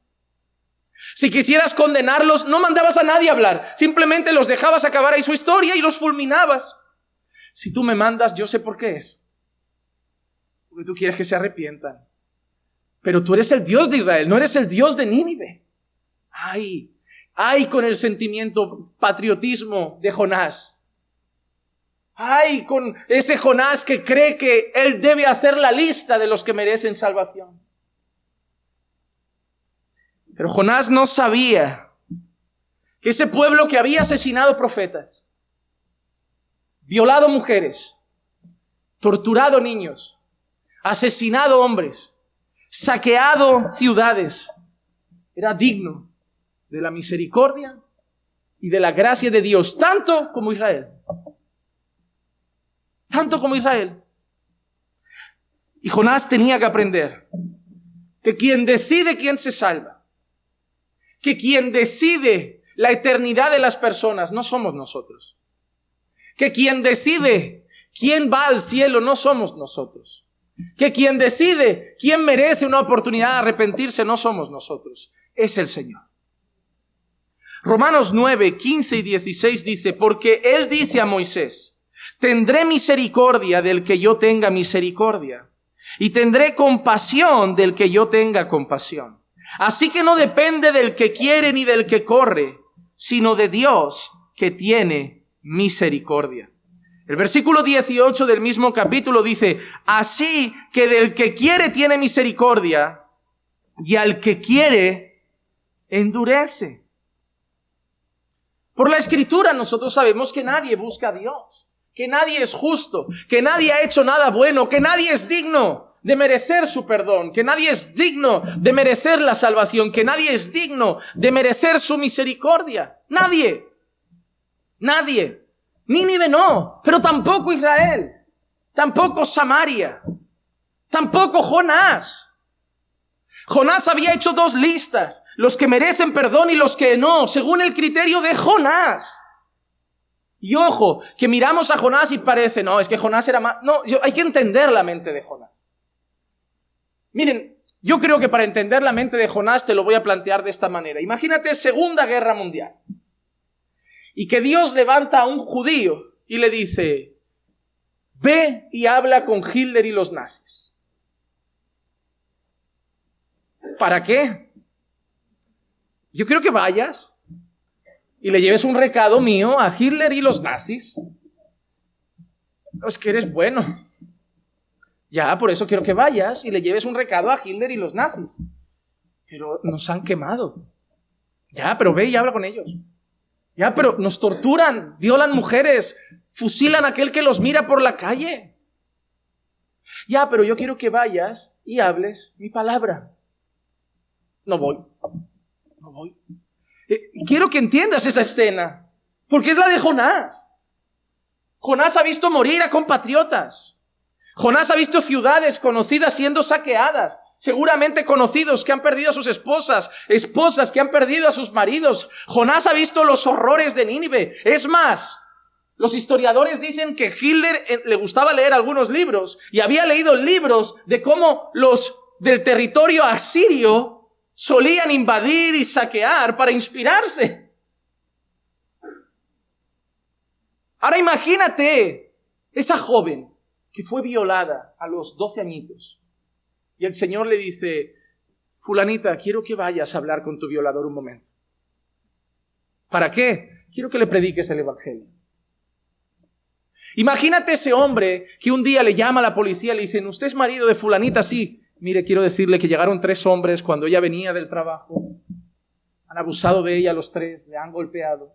Si quisieras condenarlos, no mandabas a nadie a hablar. Simplemente los dejabas acabar ahí su historia y los fulminabas. Si tú me mandas, yo sé por qué es. Porque tú quieres que se arrepientan. Pero tú eres el Dios de Israel, no eres el Dios de Nínive. Ay con el sentimiento patriotismo de Jonás. Ay con ese Jonás que cree que él debe hacer la lista de los que merecen salvación. Pero Jonás no sabía que ese pueblo que había asesinado profetas, violado mujeres, torturado niños, asesinado hombres, saqueado ciudades, era digno de la misericordia y de la gracia de Dios, tanto como Israel. Tanto como Israel. Y Jonás tenía que aprender que quien decide quién se salva, que quien decide la eternidad de las personas no somos nosotros. Que quien decide quién va al cielo no somos nosotros. Que quien decide quién merece una oportunidad de arrepentirse no somos nosotros. Es el Señor. Romanos 9, 15 y 16 dice, porque Él dice a Moisés, tendré misericordia del que yo tenga misericordia, y tendré compasión del que yo tenga compasión. Así que no depende del que quiere ni del que corre, sino de Dios que tiene misericordia. El versículo 18 del mismo capítulo dice, así que del que quiere tiene misericordia, y al que quiere endurece. Por la Escritura nosotros sabemos que nadie busca a Dios, que nadie es justo, que nadie ha hecho nada bueno, que nadie es digno de merecer su perdón, que nadie es digno de merecer la salvación, que nadie es digno de merecer su misericordia. Nadie. Nínive no, pero tampoco Israel, tampoco Samaria, tampoco Jonás. Jonás había hecho 2 listas, los que merecen perdón y los que no, según el criterio de Jonás. Y ojo, que miramos a Jonás y parece, no, es que Jonás era más... No, hay que entender la mente de Jonás. Miren, yo creo que para entender la mente de Jonás te lo voy a plantear de esta manera. Imagínate Segunda Guerra Mundial. Y que Dios levanta a un judío y le dice, ve y habla con Hitler y los nazis. ¿Para qué? Yo quiero que vayas y le lleves un recado mío a Hitler y los nazis. Es que eres bueno. Ya, por eso quiero que vayas y le lleves un recado a Hitler y los nazis. Pero nos han quemado. Ya, pero ve y habla con ellos. Ya, pero nos torturan, violan mujeres, fusilan a aquel que los mira por la calle. Ya, pero yo quiero que vayas y hables mi palabra. No voy. Quiero que entiendas esa escena, porque es la de Jonás. Jonás ha visto morir a compatriotas. Jonás ha visto ciudades conocidas siendo saqueadas, seguramente conocidos que han perdido a sus esposas que han perdido a sus maridos. Jonás ha visto los horrores de Nínive. Es más, los historiadores dicen que Hitler le gustaba leer algunos libros y había leído libros de cómo los del territorio asirio solían invadir y saquear para inspirarse. Ahora imagínate esa joven que fue violada a los 12 añitos. Y el Señor le dice, fulanita, quiero que vayas a hablar con tu violador un momento. ¿Para qué? Quiero que le prediques el evangelio. Imagínate ese hombre que un día le llama a la policía y le dicen, ¿usted es marido de fulanita? Sí. Mire, quiero decirle que llegaron 3 hombres cuando ella venía del trabajo. Han abusado de ella los 3, le han golpeado,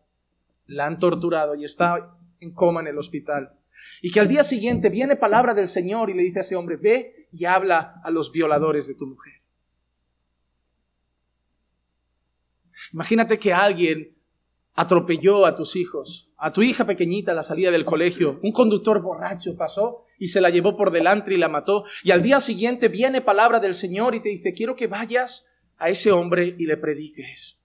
la han torturado y está en coma en el hospital. Y que al día siguiente viene palabra del Señor y le dice a ese hombre, ve y habla a los violadores de tu mujer. Imagínate que alguien atropelló a tus hijos, a tu hija pequeñita a la salida del colegio. Un conductor borracho pasó y se la llevó por delante y la mató. Y al día siguiente viene palabra del Señor y te dice, quiero que vayas a ese hombre y le prediques.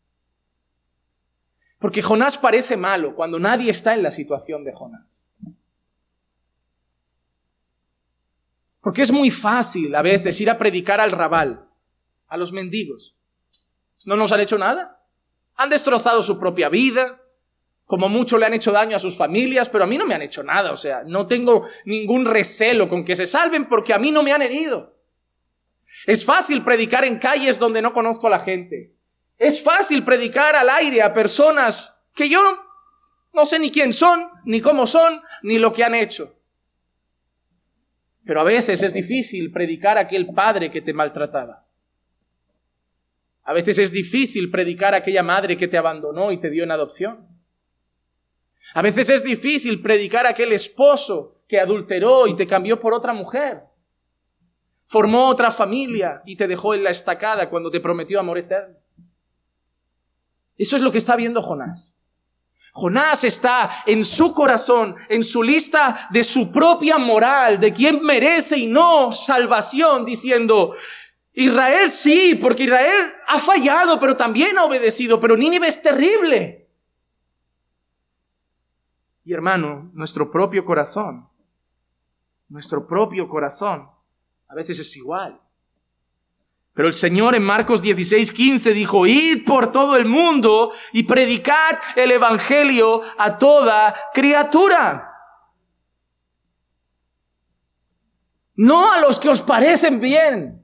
Porque Jonás parece malo cuando nadie está en la situación de Jonás. Porque es muy fácil a veces ir a predicar al rabal, a los mendigos. no nos han hecho nada. Han destrozado su propia vida, como mucho le han hecho daño a sus familias, pero a mí no me han hecho nada. O sea, no tengo ningún recelo con que se salven porque a mí no me han herido. Es fácil predicar en calles donde no conozco a la gente. Es fácil predicar al aire a personas que yo no sé ni quién son, ni cómo son, ni lo que han hecho. Pero a veces es difícil predicar a aquel padre que te maltrataba. A veces es difícil predicar a aquella madre que te abandonó y te dio en adopción. A veces es difícil predicar a aquel esposo que adulteró y te cambió por otra mujer. Formó otra familia y te dejó en la estacada cuando te prometió amor eterno. Eso es lo que está viendo Jonás. Jonás está en su corazón, en su lista de su propia moral, de quién merece y no salvación, diciendo: Israel sí, porque Israel ha fallado, pero también ha obedecido, pero Nínive es terrible. Y hermano, nuestro propio corazón a veces es igual. Pero el Señor en Marcos 16:15 dijo: id por todo el mundo y predicad el evangelio a toda criatura. No a los que os parecen bien.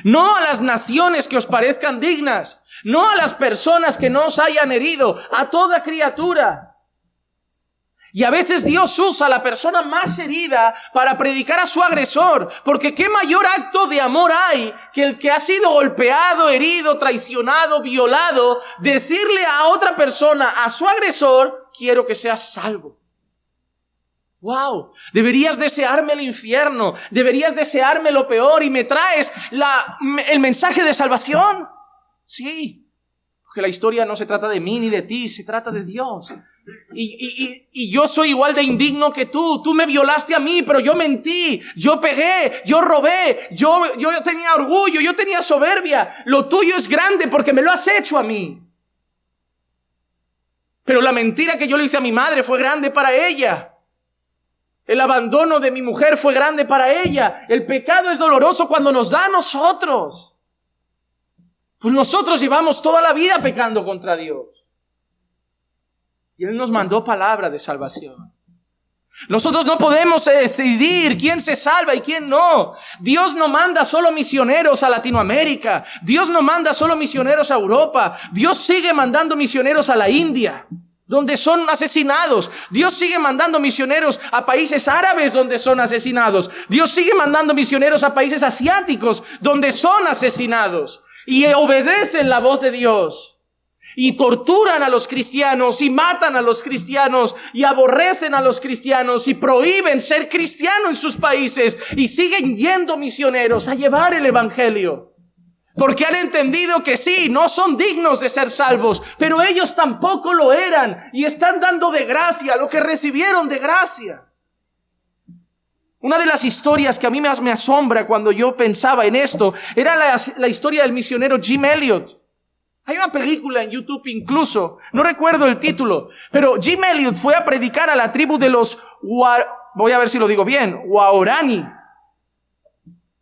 No a las naciones que os parezcan dignas. No a las personas que no os hayan herido. A toda criatura. Y a veces Dios usa a la persona más herida para predicar a su agresor. Porque qué mayor acto de amor hay que el que ha sido golpeado, herido, traicionado, violado, decirle a otra persona, a su agresor: quiero que seas salvo. Wow, deberías desearme el infierno, deberías desearme lo peor y me traes el mensaje de salvación. Sí, porque la historia no se trata de mí ni de ti, se trata de Dios. Y yo soy igual de indigno que tú me violaste a mí, pero yo mentí, yo pegué, yo robé, yo tenía orgullo, yo tenía soberbia. Lo tuyo es grande porque me lo has hecho a mí. Pero la mentira que yo le hice a mi madre fue grande para ella. El abandono de mi mujer fue grande para ella. El pecado es doloroso cuando nos da a nosotros. Pues nosotros llevamos toda la vida pecando contra Dios. Y Él nos mandó palabra de salvación. Nosotros no podemos decidir quién se salva y quién no. Dios no manda solo misioneros a Latinoamérica. Dios no manda solo misioneros a Europa. Dios sigue mandando misioneros a la India, donde son asesinados. Dios sigue mandando misioneros a países árabes donde son asesinados. Dios sigue mandando misioneros a países asiáticos donde son asesinados. Y obedecen la voz de Dios. Y torturan a los cristianos y matan a los cristianos y aborrecen a los cristianos y prohíben ser cristiano en sus países. Y siguen yendo misioneros a llevar el evangelio. Porque han entendido que sí, no son dignos de ser salvos, pero ellos tampoco lo eran y están dando de gracia lo que recibieron de gracia. Una de las historias que a mí me asombra cuando yo pensaba en esto era la historia del misionero Jim Elliot. Hay una película en YouTube incluso, no recuerdo el título, pero Jim Elliot fue a predicar a la tribu de los voy a ver si lo digo bien, Waorani.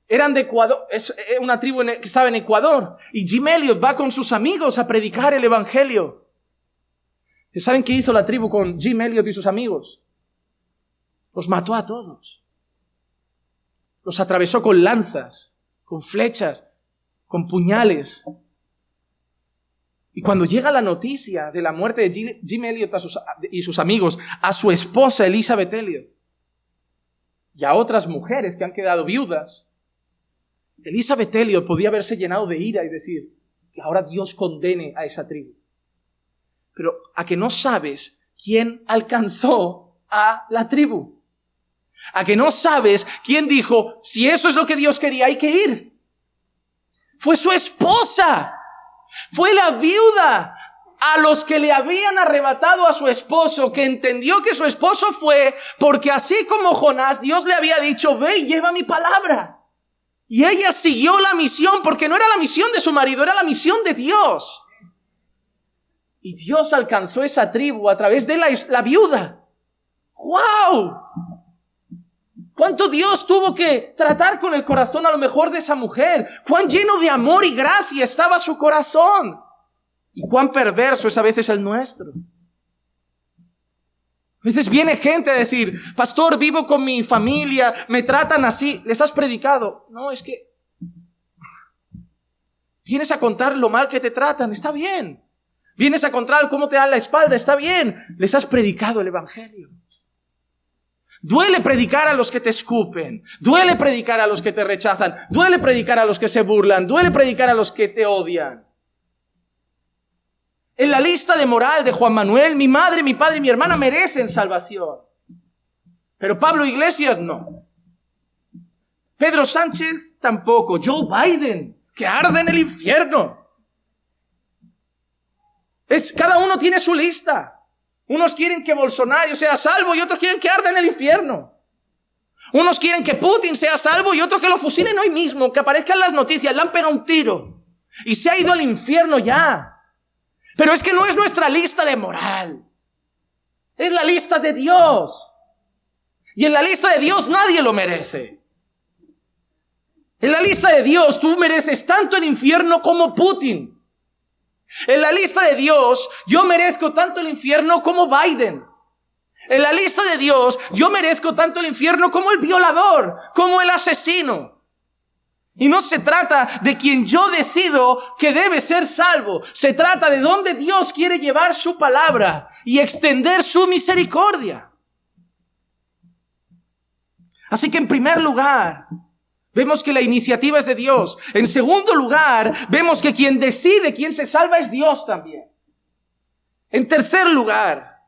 Eran de Ecuador, es una tribu que estaba en Ecuador. Y Jim Elliot va con sus amigos a predicar el evangelio. ¿Saben qué hizo la tribu con Jim Elliot y sus amigos? Los mató a todos. Los atravesó con lanzas, con flechas, con puñales. Y cuando llega la noticia de la muerte de Jim Elliot y sus amigos, a su esposa Elizabeth Elliot y a otras mujeres que han quedado viudas, Elizabeth Elliot podía haberse llenado de ira y decir que ahora Dios condene a esa tribu. Pero ¿a que no sabes quién alcanzó a la tribu? ¿A que no sabes quién dijo, si eso es lo que Dios quería, hay que ir? Fue su esposa. Fue la viuda a los que le habían arrebatado a su esposo, que entendió que su esposo fue porque así como Jonás, Dios le había dicho, ve y lleva mi palabra. Y ella siguió la misión porque no era la misión de su marido, era la misión de Dios. Y Dios alcanzó esa tribu a través de la viuda. ¡Wow! ¿Cuánto Dios tuvo que tratar con el corazón a lo mejor de esa mujer? ¿Cuán lleno de amor y gracia estaba su corazón? ¿Y cuán perverso es a veces el nuestro? A veces viene gente a decir, pastor, vivo con mi familia, me tratan así. ¿Les has predicado? No, es que vienes a contar lo mal que te tratan, está bien. Vienes a contar cómo te dan la espalda, está bien. Les has predicado el evangelio. Duele predicar a los que te escupen, duele predicar a los que te rechazan, duele predicar a los que se burlan, duele predicar a los que te odian. En la lista de moral de Juan Manuel, mi madre, mi padre y mi hermana merecen salvación. Pero Pablo Iglesias no. Pedro Sánchez tampoco. Joe Biden, que arde en el infierno. Cada uno tiene su lista. Unos quieren que Bolsonaro sea salvo y otros quieren que arda en el infierno. Unos quieren que Putin sea salvo y otros que lo fusilen hoy mismo, que aparezcan las noticias, le han pegado un tiro y se ha ido al infierno ya. Pero es que no es nuestra lista de moral. Es la lista de Dios. Y en la lista de Dios nadie lo merece. En la lista de Dios tú mereces tanto el infierno como Putin. En la lista de Dios yo merezco tanto el infierno como Biden. En la lista de Dios yo merezco tanto el infierno como el violador, como el asesino. Y no se trata de quien yo decido que debe ser salvo. Se trata de dónde Dios quiere llevar su palabra y extender su misericordia. Así que en primer lugar, vemos que la iniciativa es de Dios. En segundo lugar, vemos que quien decide quién se salva es Dios también. En tercer lugar,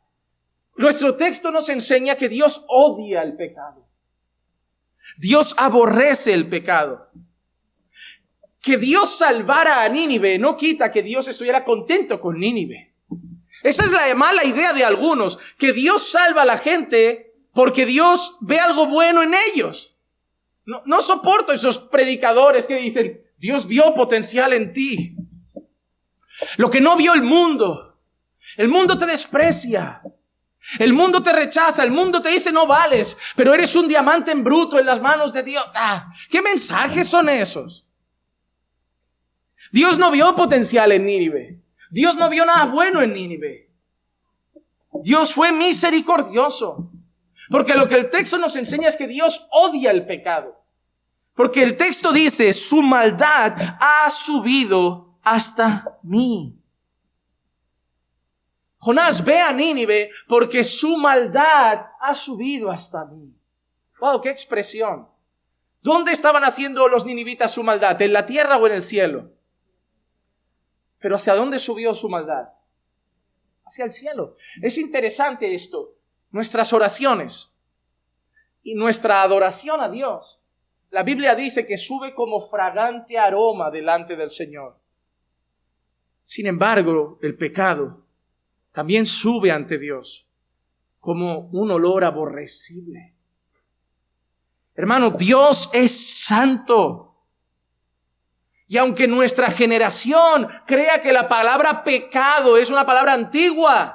nuestro texto nos enseña que Dios odia el pecado. Dios aborrece el pecado. Que Dios salvara a Nínive no quita que Dios estuviera contento con Nínive. Esa es la mala idea de algunos, que Dios salva a la gente porque Dios ve algo bueno en ellos. No soporto esos predicadores que dicen, Dios vio potencial en ti. Lo que no vio el mundo te desprecia. El mundo te rechaza, el mundo te dice no vales, pero eres un diamante en bruto en las manos de Dios. ¿Qué mensajes son esos? Dios no vio potencial en Nínive. Dios no vio nada bueno en Nínive. Dios fue misericordioso. Porque lo que el texto nos enseña es que Dios odia el pecado. Porque el texto dice, su maldad ha subido hasta mí. Jonás ve a Nínive porque su maldad ha subido hasta mí. Wow, qué expresión. ¿Dónde estaban haciendo los ninivitas su maldad? ¿En la tierra o en el cielo? Pero ¿hacia dónde subió su maldad? Hacia el cielo. Es interesante esto. Nuestras oraciones y nuestra adoración a Dios. La Biblia dice que sube como fragante aroma delante del Señor. Sin embargo, el pecado también sube ante Dios como un olor aborrecible. Hermano, Dios es santo. Y aunque nuestra generación crea que la palabra pecado es una palabra antigua,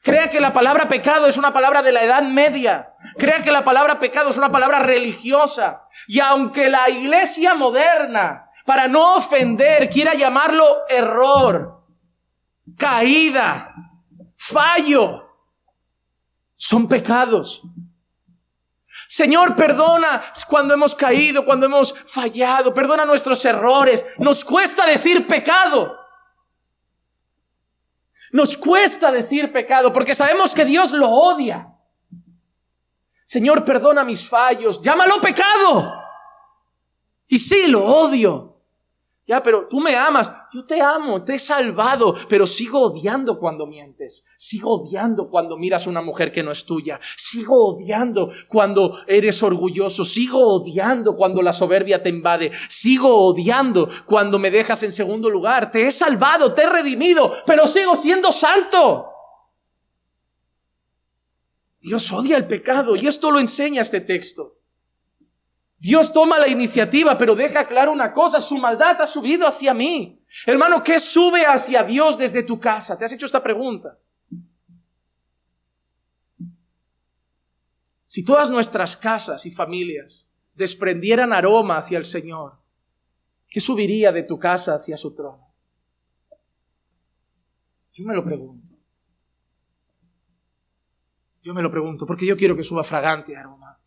crea que la palabra pecado es una palabra de la Edad Media, crea que la palabra pecado es una palabra religiosa, y aunque la iglesia moderna, para no ofender, quiera llamarlo error, caída, fallo, son pecados. Señor, perdona cuando hemos caído, cuando hemos fallado, perdona nuestros errores. Nos cuesta decir pecado. Nos cuesta decir pecado porque sabemos que Dios lo odia. Señor, perdona mis fallos. Llámalo pecado. Y sí, lo odio. Ya, pero tú me amas. Yo te amo, te he salvado, pero sigo odiando cuando mientes. Sigo odiando cuando miras a una mujer que no es tuya. Sigo odiando cuando eres orgulloso. Sigo odiando cuando la soberbia te invade. Sigo odiando cuando me dejas en segundo lugar. Te he salvado, te he redimido, pero sigo siendo santo. Dios odia el pecado y esto lo enseña este texto. Dios toma la iniciativa, pero deja claro una cosa, su maldad ha subido hacia mí. Hermano, ¿qué sube hacia Dios desde tu casa? ¿Te has hecho esta pregunta? si todas nuestras casas y familias desprendieran aroma hacia el Señor, ¿qué subiría de tu casa hacia su trono? Yo me lo pregunto. Porque yo quiero que suba fragante aroma.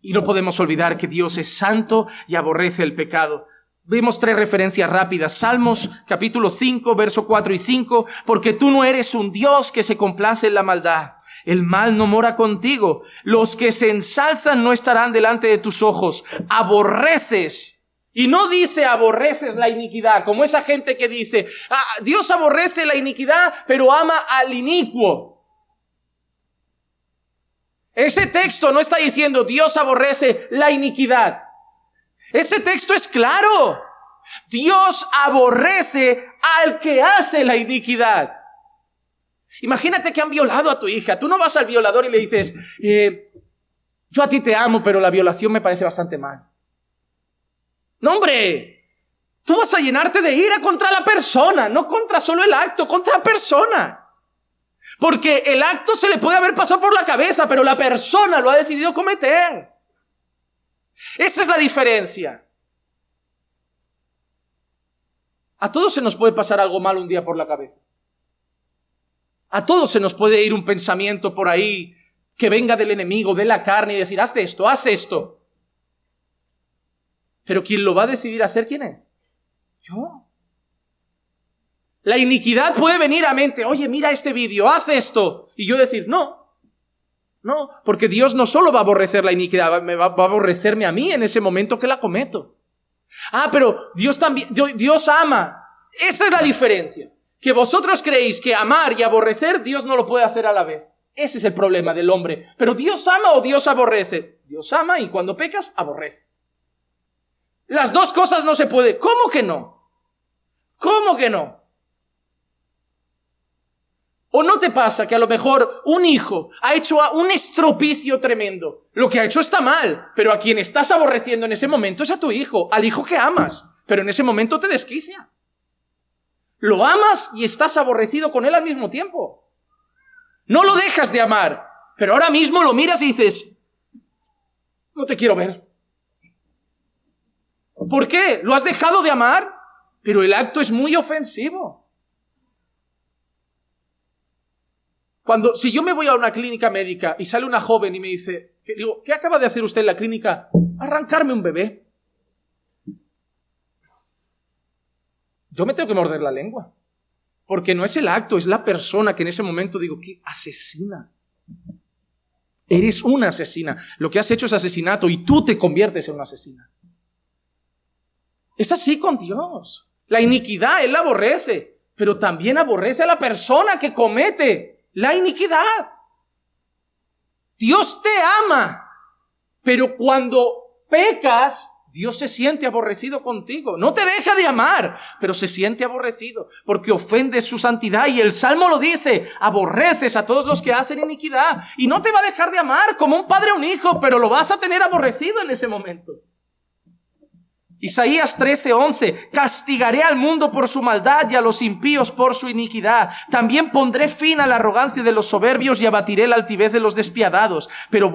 Y no podemos olvidar que Dios es santo y aborrece el pecado. Vemos 3 referencias rápidas. Salmos capítulo 5, verso 4 y 5. Porque tú no eres un Dios que se complace en la maldad. El mal no mora contigo. Los que se ensalzan no estarán delante de tus ojos. Aborreces. Y no dice aborreces la iniquidad, como esa gente que dice, Dios aborrece la iniquidad, pero ama al inicuo. Ese texto no está diciendo Dios aborrece la iniquidad. Ese texto es claro. Dios aborrece al que hace la iniquidad. Imagínate que han violado a tu hija. Tú no vas al violador y le dices, yo a ti te amo, pero la violación me parece bastante mal. No, hombre. Tú vas a llenarte de ira contra la persona, no contra solo el acto, contra la persona. Porque el acto se le puede haber pasado por la cabeza, pero la persona lo ha decidido cometer. Esa es la diferencia. A todos se nos puede pasar algo malo un día por la cabeza. A todos se nos puede ir un pensamiento por ahí que venga del enemigo, de la carne y decir, haz esto, haz esto. Pero quien lo va a decidir hacer, ¿quién es? Yo. La iniquidad puede venir a mente, oye, mira este vídeo, haz esto. Y yo decir, no, porque Dios no solo va a aborrecer la iniquidad, va a aborrecerme a mí en ese momento que la cometo. Pero Dios también, Dios ama. Esa es la diferencia. Que vosotros creéis que amar y aborrecer, Dios no lo puede hacer a la vez. Ese es el problema del hombre. Pero Dios ama o Dios aborrece. Dios ama y cuando pecas, aborrece. Las dos cosas no se puede. ¿Cómo que no? ¿Cómo que no? ¿O no te pasa que a lo mejor un hijo ha hecho un estropicio tremendo? Lo que ha hecho está mal, pero a quien estás aborreciendo en ese momento es a tu hijo, al hijo que amas, pero en ese momento te desquicia. Lo amas y estás aborrecido con él al mismo tiempo. No lo dejas de amar, pero ahora mismo lo miras y dices, no te quiero ver. ¿Por qué? ¿Lo has dejado de amar? Pero el acto es muy ofensivo. Si yo me voy a una clínica médica y sale una joven y me dice, digo, ¿qué acaba de hacer usted en la clínica? Arrancarme un bebé. Yo me tengo que morder la lengua. Porque no es el acto, es la persona que en ese momento digo, ¿qué asesina? Eres una asesina. Lo que has hecho es asesinato y tú te conviertes en una asesina. Es así con Dios. La iniquidad, Él la aborrece, pero también aborrece a la persona que comete la iniquidad. Dios te ama, pero cuando pecas, Dios se siente aborrecido contigo. No te deja de amar, pero se siente aborrecido porque ofendes su santidad. Y el Salmo lo dice, aborreces a todos los que hacen iniquidad. Y no te va a dejar de amar como un padre a un hijo, pero lo vas a tener aborrecido en ese momento. Isaías 13:11, castigaré al mundo por su maldad y a los impíos por su iniquidad. También pondré fin a la arrogancia de los soberbios y abatiré la altivez de los despiadados. Pero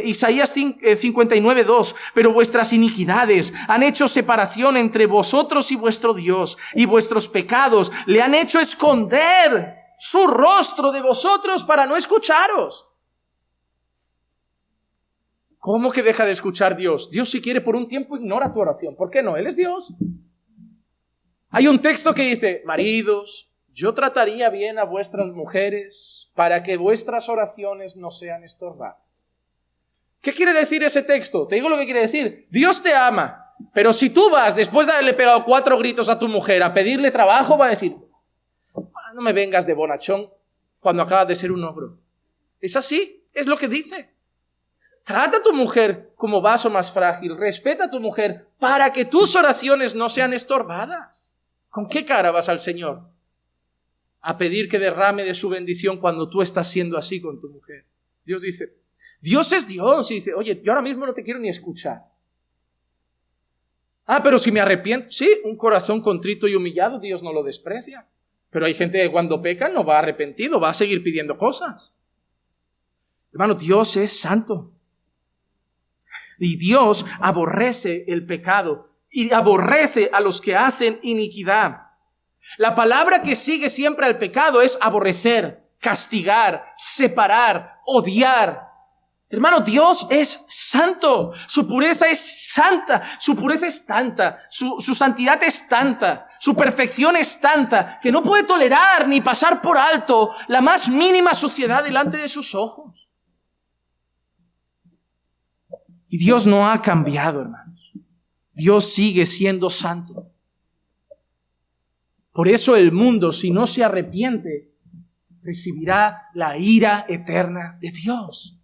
Isaías 59:2, pero vuestras iniquidades han hecho separación entre vosotros y vuestro Dios, y vuestros pecados le han hecho esconder su rostro de vosotros para no escucharos. ¿Cómo que deja de escuchar Dios? Dios, si quiere por un tiempo ignora tu oración. ¿Por qué no? Él es Dios. Hay un texto que dice, maridos, yo trataría bien a vuestras mujeres para que vuestras oraciones no sean estorbadas. ¿Qué quiere decir ese texto? Te digo lo que quiere decir. Dios te ama, pero si tú vas, después de haberle pegado 4 gritos a tu mujer, a pedirle trabajo, va a decir, no me vengas de bonachón cuando acabas de ser un ogro. Es así, es lo que dice. Trata a tu mujer como vaso más frágil. Respeta a tu mujer para que tus oraciones no sean estorbadas. ¿Con qué cara vas al Señor a pedir que derrame de su bendición cuando tú estás siendo así con tu mujer? Dios dice, Dios es Dios. Y dice, oye, yo ahora mismo no te quiero ni escuchar. Pero si me arrepiento. Sí, un corazón contrito y humillado, Dios no lo desprecia. Pero hay gente que cuando peca no va arrepentido, va a seguir pidiendo cosas. Hermano, Dios es santo. Y Dios aborrece el pecado y aborrece a los que hacen iniquidad. La palabra que sigue siempre al pecado es aborrecer, castigar, separar, odiar. Hermano, Dios es santo. Su pureza es santa. Su pureza es tanta. Su santidad es tanta. Su perfección es tanta que no puede tolerar ni pasar por alto la más mínima suciedad delante de sus ojos. Y Dios no ha cambiado, hermanos. Dios sigue siendo santo. Por eso el mundo, si no se arrepiente, recibirá la ira eterna de Dios.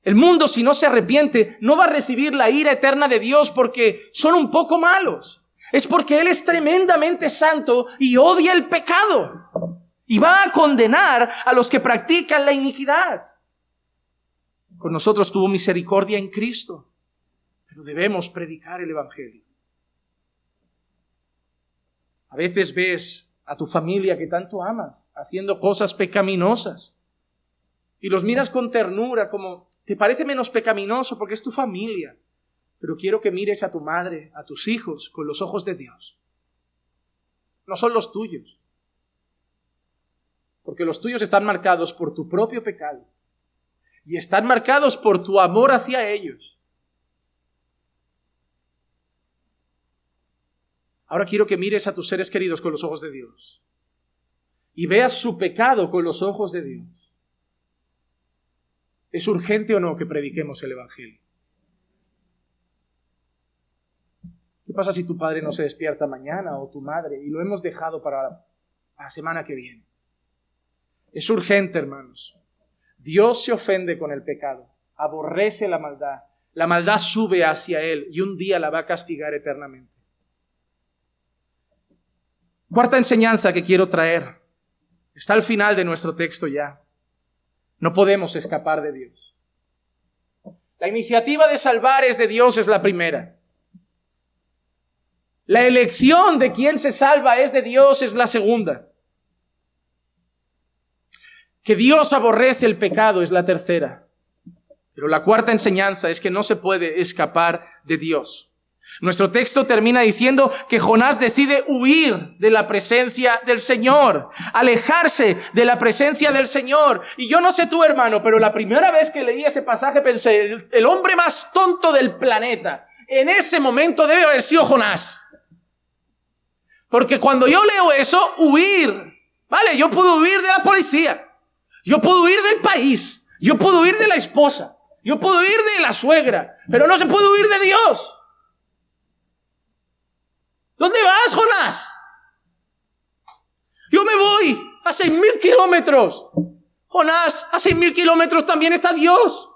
El mundo, si no se arrepiente, no va a recibir la ira eterna de Dios porque son un poco malos. Es porque Él es tremendamente santo y odia el pecado. Y va a condenar a los que practican la iniquidad. Con nosotros tuvo misericordia en Cristo, pero debemos predicar el Evangelio. A veces ves a tu familia que tanto amas haciendo cosas pecaminosas y los miras con ternura, como te parece menos pecaminoso porque es tu familia, pero quiero que mires a tu madre, a tus hijos con los ojos de Dios. No son los tuyos, porque los tuyos están marcados por tu propio pecado. Y están marcados por tu amor hacia ellos. Ahora quiero que mires a tus seres queridos con los ojos de Dios. Y veas su pecado con los ojos de Dios. ¿Es urgente o no que prediquemos el Evangelio? ¿Qué pasa si tu padre no se despierta mañana o tu madre y lo hemos dejado para la semana que viene? Es urgente, hermanos. Dios se ofende con el pecado, aborrece la maldad sube hacia Él y un día la va a castigar eternamente. Cuarta enseñanza que quiero traer, está al final de nuestro texto ya. No podemos escapar de Dios. La iniciativa de salvar es de Dios, es la primera. La elección de quién se salva es de Dios, es la segunda. Que Dios aborrece el pecado es la tercera. Pero la cuarta enseñanza es que no se puede escapar de Dios. Nuestro texto termina diciendo que Jonás decide huir de la presencia del Señor, alejarse de la presencia del Señor. Y yo no sé tú, hermano, pero la primera vez que leí ese pasaje pensé, el hombre más tonto del planeta, en ese momento debe haber sido Jonás. Porque cuando yo leo eso, huir, ¿vale? Yo puedo huir de la policía. Yo puedo huir del país, yo puedo huir de la esposa, yo puedo huir de la suegra, pero no se puede huir de Dios. ¿Dónde vas, Jonás? Yo me voy a 6,000 kilómetros. Jonás, a 6,000 kilómetros también está Dios.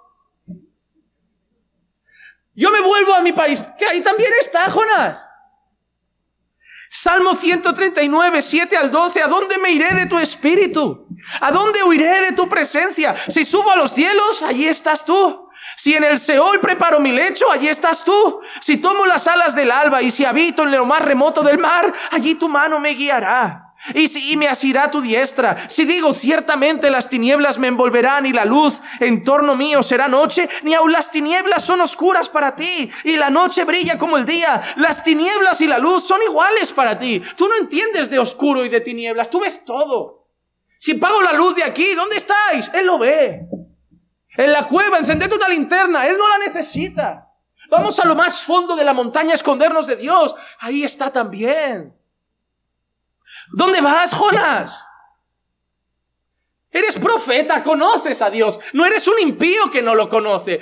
Yo me vuelvo a mi país, que ahí también está Jonás. Salmo 139, 7 al 12, ¿a dónde me iré de tu espíritu? ¿A dónde huiré de tu presencia? Si subo a los cielos, allí estás tú. Si en el Seol preparo mi lecho, allí estás tú. Si tomo las alas del alba y si habito en lo más remoto del mar, allí tu mano me guiará. Y me asirá tu diestra. Si digo, ciertamente las tinieblas me envolverán y la luz en torno mío será noche, ni aun las tinieblas son oscuras para ti, y la noche brilla como el día. Las tinieblas y la luz son iguales para ti. Tú no entiendes de oscuro y de tinieblas, tú ves todo. Si apago la luz de aquí, ¿dónde estáis? Él lo ve. En la cueva, encended una linterna, Él no la necesita. Vamos a lo más fondo de la montaña a escondernos de Dios. Ahí está también. ¿Dónde vas, Jonás? Eres profeta, conoces a Dios. No eres un impío que no lo conoce.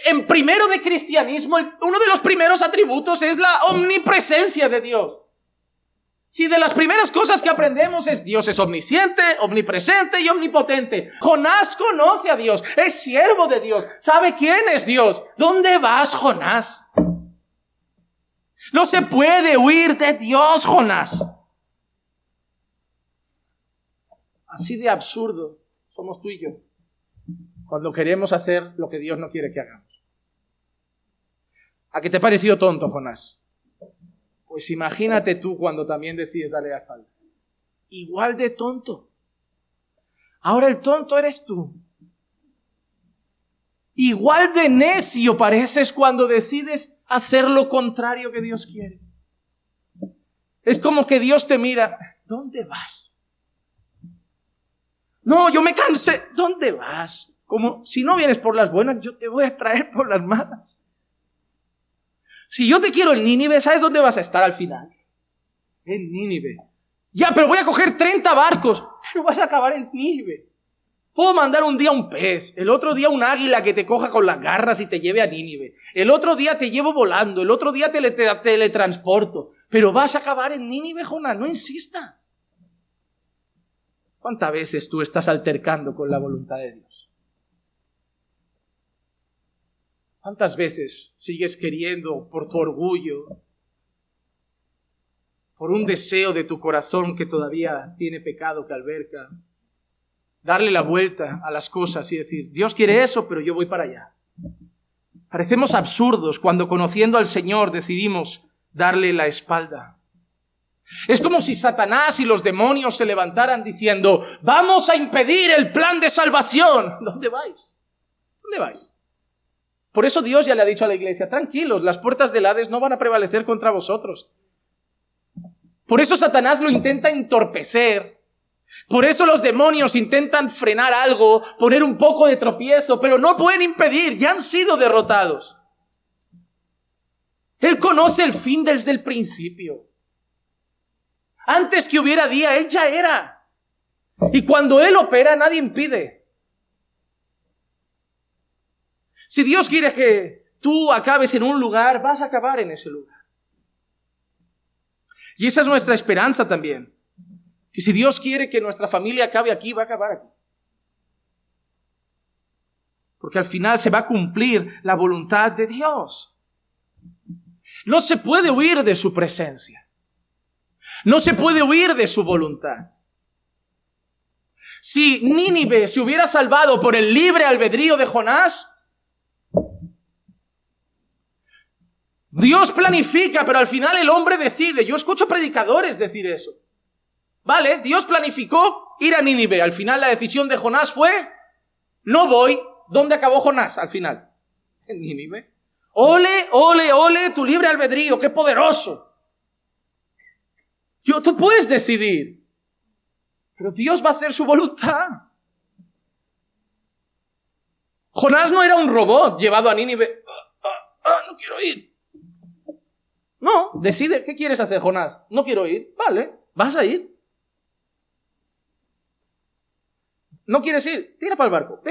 En primero de cristianismo, uno de los primeros atributos es la omnipresencia de Dios. Si de las primeras cosas que aprendemos es Dios es omnisciente, omnipresente y omnipotente. Jonás conoce a Dios, es siervo de Dios, sabe quién es Dios. ¿Dónde vas, Jonás? No se puede huir de Dios, Jonás. Así de absurdo somos tú y yo cuando queremos hacer lo que Dios no quiere que hagamos. ¿A qué te ha parecido tonto, Jonás? Pues imagínate tú cuando también decides darle la espalda. Igual de tonto. Ahora el tonto eres tú. igual de necio pareces cuando decides hacer lo contrario que Dios quiere. Es como que Dios te mira, ¿dónde vas? No, yo me cansé. ¿Dónde vas? Como si no vienes por las buenas, yo te voy a traer por las malas. Si yo te quiero en Nínive, ¿sabes dónde vas a estar al final? En Nínive. Ya, pero voy a coger 30 barcos. Pero vas a acabar en Nínive. Puedo mandar un día un pez, el otro día un águila que te coja con las garras y te lleve a Nínive. El otro día te llevo volando, el otro día te teletransporto. Pero vas a acabar en Nínive, Jonás, no insistas. ¿Cuántas veces tú estás altercando con la voluntad de Dios? ¿Cuántas veces sigues queriendo por tu orgullo, por un deseo de tu corazón que todavía tiene pecado que alberca, darle la vuelta a las cosas y decir, Dios quiere eso, pero yo voy para allá? Parecemos absurdos cuando, conociendo al Señor, decidimos darle la espalda. Es como si Satanás y los demonios se levantaran diciendo, vamos a impedir el plan de salvación. ¿Dónde vais? ¿Dónde vais? Por eso Dios ya le ha dicho a la iglesia, tranquilos, las puertas del Hades no van a prevalecer contra vosotros. Por eso Satanás lo intenta entorpecer. Por eso los demonios intentan frenar algo, poner un poco de tropiezo, pero no pueden impedir, ya han sido derrotados. Él conoce el fin desde el principio. Antes que hubiera día, Él ya era. Y cuando Él opera, nadie impide. Si Dios quiere que tú acabes en un lugar, vas a acabar en ese lugar. Y esa es nuestra esperanza también. Que si Dios quiere que nuestra familia acabe aquí, va a acabar aquí. Porque al final se va a cumplir la voluntad de Dios. No se puede huir de su presencia. No se puede huir de su voluntad. Si Nínive se hubiera salvado por el libre albedrío de Jonás, Dios planifica, pero al final el hombre decide. Yo escucho predicadores decir eso. Vale, Dios planificó ir a Nínive. Al final la decisión de Jonás fue, no voy. ¿Dónde acabó Jonás al final? En Nínive. Ole, ole, ole, tu libre albedrío, qué poderoso. Tú puedes decidir, pero Dios va a hacer su voluntad. Jonás no era un robot llevado a Nínive. No quiero ir. No, decide, ¿qué quieres hacer, Jonás? No quiero ir. Vale, vas a ir. ¿No quieres ir? Tira para el barco.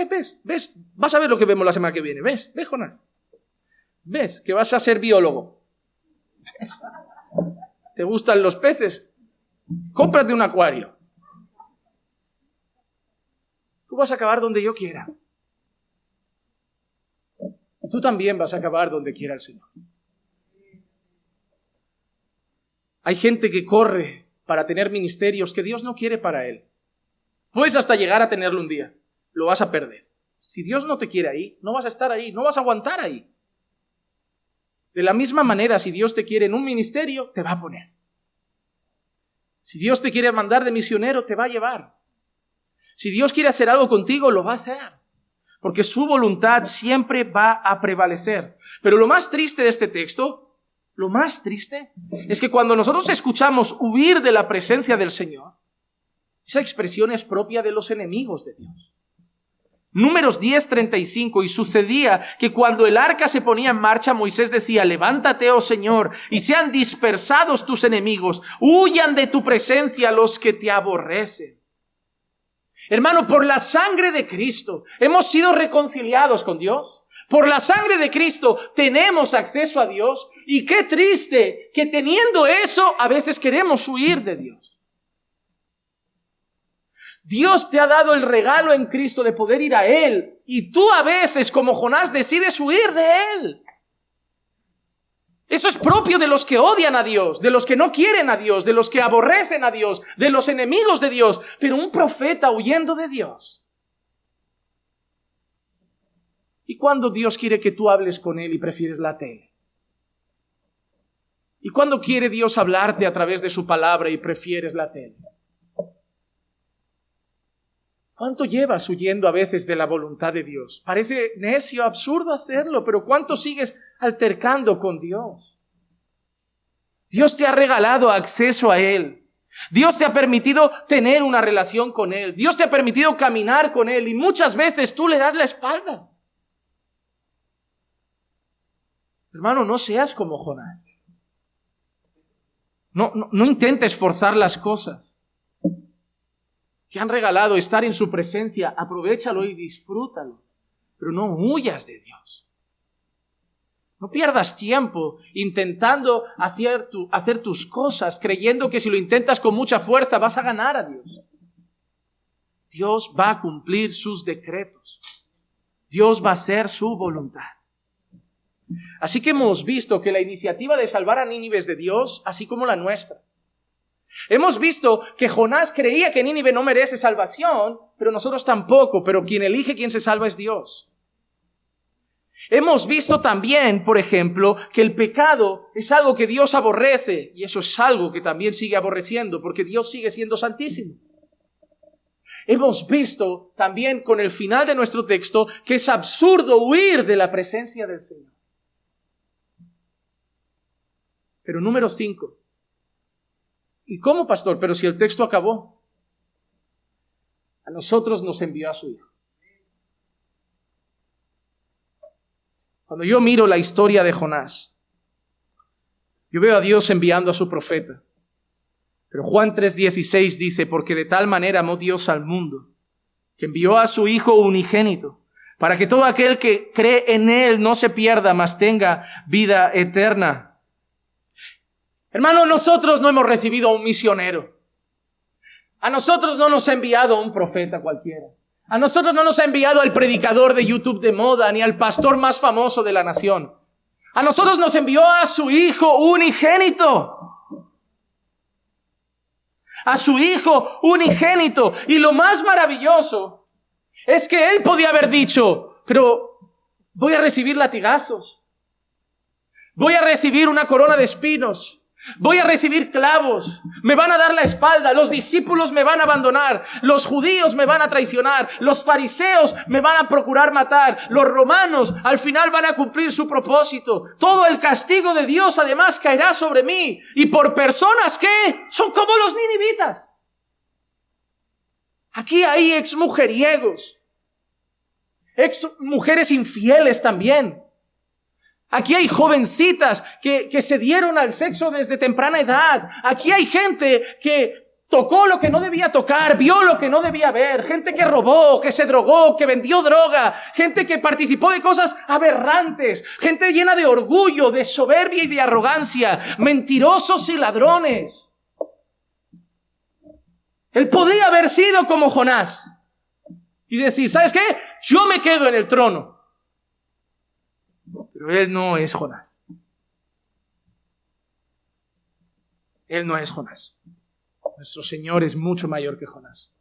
Ves. Vas a ver lo que vemos la semana que viene. Ves, Jonás. Ves que vas a ser biólogo. ¿Ves? ¿Te gustan los peces? Cómprate un acuario. Tú vas a acabar donde yo quiera. Y tú también vas a acabar donde quiera el Señor. Hay gente que corre para tener ministerios que Dios no quiere para él. Puedes hasta llegar a tenerlo un día. Lo vas a perder. Si Dios no te quiere ahí, no vas a estar ahí, no vas a aguantar ahí. De la misma manera, si Dios te quiere en un ministerio, te va a poner. Si Dios te quiere mandar de misionero, te va a llevar. Si Dios quiere hacer algo contigo, lo va a hacer. Porque su voluntad siempre va a prevalecer. Pero lo más triste de este texto, lo más triste, es que cuando nosotros escuchamos huir de la presencia del Señor, esa expresión es propia de los enemigos de Dios. Números 10:35, y sucedía que cuando el arca se ponía en marcha, Moisés decía, levántate, oh Señor, y sean dispersados tus enemigos, huyan de tu presencia los que te aborrecen. Hermano, por la sangre de Cristo hemos sido reconciliados con Dios. Por la sangre de Cristo tenemos acceso a Dios, y qué triste que teniendo eso a veces queremos huir de Dios. Dios te ha dado el regalo en Cristo de poder ir a Él, y tú a veces, como Jonás, decides huir de Él. Eso es propio de los que odian a Dios, de los que no quieren a Dios, de los que aborrecen a Dios, de los enemigos de Dios. Pero un profeta huyendo de Dios. ¿Y cuándo Dios quiere que tú hables con Él y prefieres la tele? ¿Y cuándo quiere Dios hablarte a través de su palabra y prefieres la tele? ¿Cuánto llevas huyendo a veces de la voluntad de Dios? Parece necio, absurdo hacerlo, pero ¿cuánto sigues altercando con Dios? Dios te ha regalado acceso a Él. Dios te ha permitido tener una relación con Él. Dios te ha permitido caminar con Él y muchas veces tú le das la espalda. Hermano, no seas como Jonás. No intentes forzar las cosas. Te han regalado estar en su presencia, aprovéchalo y disfrútalo, pero no huyas de Dios. No pierdas tiempo intentando hacer tus cosas, creyendo que si lo intentas con mucha fuerza vas a ganar a Dios. Dios va a cumplir sus decretos. Dios va a hacer su voluntad. Así que hemos visto que la iniciativa de salvar a Nínive es de Dios, así como la nuestra. Hemos visto que Jonás creía que Nínive no merece salvación, pero nosotros tampoco, pero quien elige quién se salva es Dios. Hemos visto también, por ejemplo, que el pecado es algo que Dios aborrece, y eso es algo que también sigue aborreciendo, porque Dios sigue siendo santísimo. Hemos visto también con el final de nuestro texto que es absurdo huir de la presencia del Señor. Pero número 5. ¿Y cómo, pastor? Pero si el texto acabó. A nosotros nos envió a su Hijo. Cuando yo miro la historia de Jonás, yo veo a Dios enviando a su profeta. Pero Juan 3:16 dice, porque de tal manera amó Dios al mundo, que envió a su Hijo unigénito, para que todo aquel que cree en Él no se pierda, mas tenga vida eterna. Hermano, nosotros no hemos recibido a un misionero. A nosotros no nos ha enviado un profeta cualquiera. A nosotros no nos ha enviado al predicador de YouTube de moda, ni al pastor más famoso de la nación. A nosotros nos envió a su Hijo unigénito. A su Hijo unigénito. Y lo más maravilloso es que Él podía haber dicho, pero voy a recibir latigazos. Voy a recibir una corona de espinos. Voy a recibir clavos, me van a dar la espalda, los discípulos me van a abandonar, los judíos me van a traicionar, los fariseos me van a procurar matar, los romanos al final van a cumplir su propósito. Todo el castigo de Dios además caerá sobre mí y por personas que son como los ninivitas. Aquí hay exmujeriegos, exmujeres infieles también. Aquí hay jovencitas que se dieron al sexo desde temprana edad. Aquí hay gente que tocó lo que no debía tocar, vio lo que no debía ver. Gente que robó, que se drogó, que vendió droga. Gente que participó de cosas aberrantes. Gente llena de orgullo, de soberbia y de arrogancia. Mentirosos y ladrones. Él podía haber sido como Jonás y decir, ¿sabes qué? Yo me quedo en el trono. Pero él no es Jonás. Él no es Jonás. Nuestro Señor es mucho mayor que Jonás.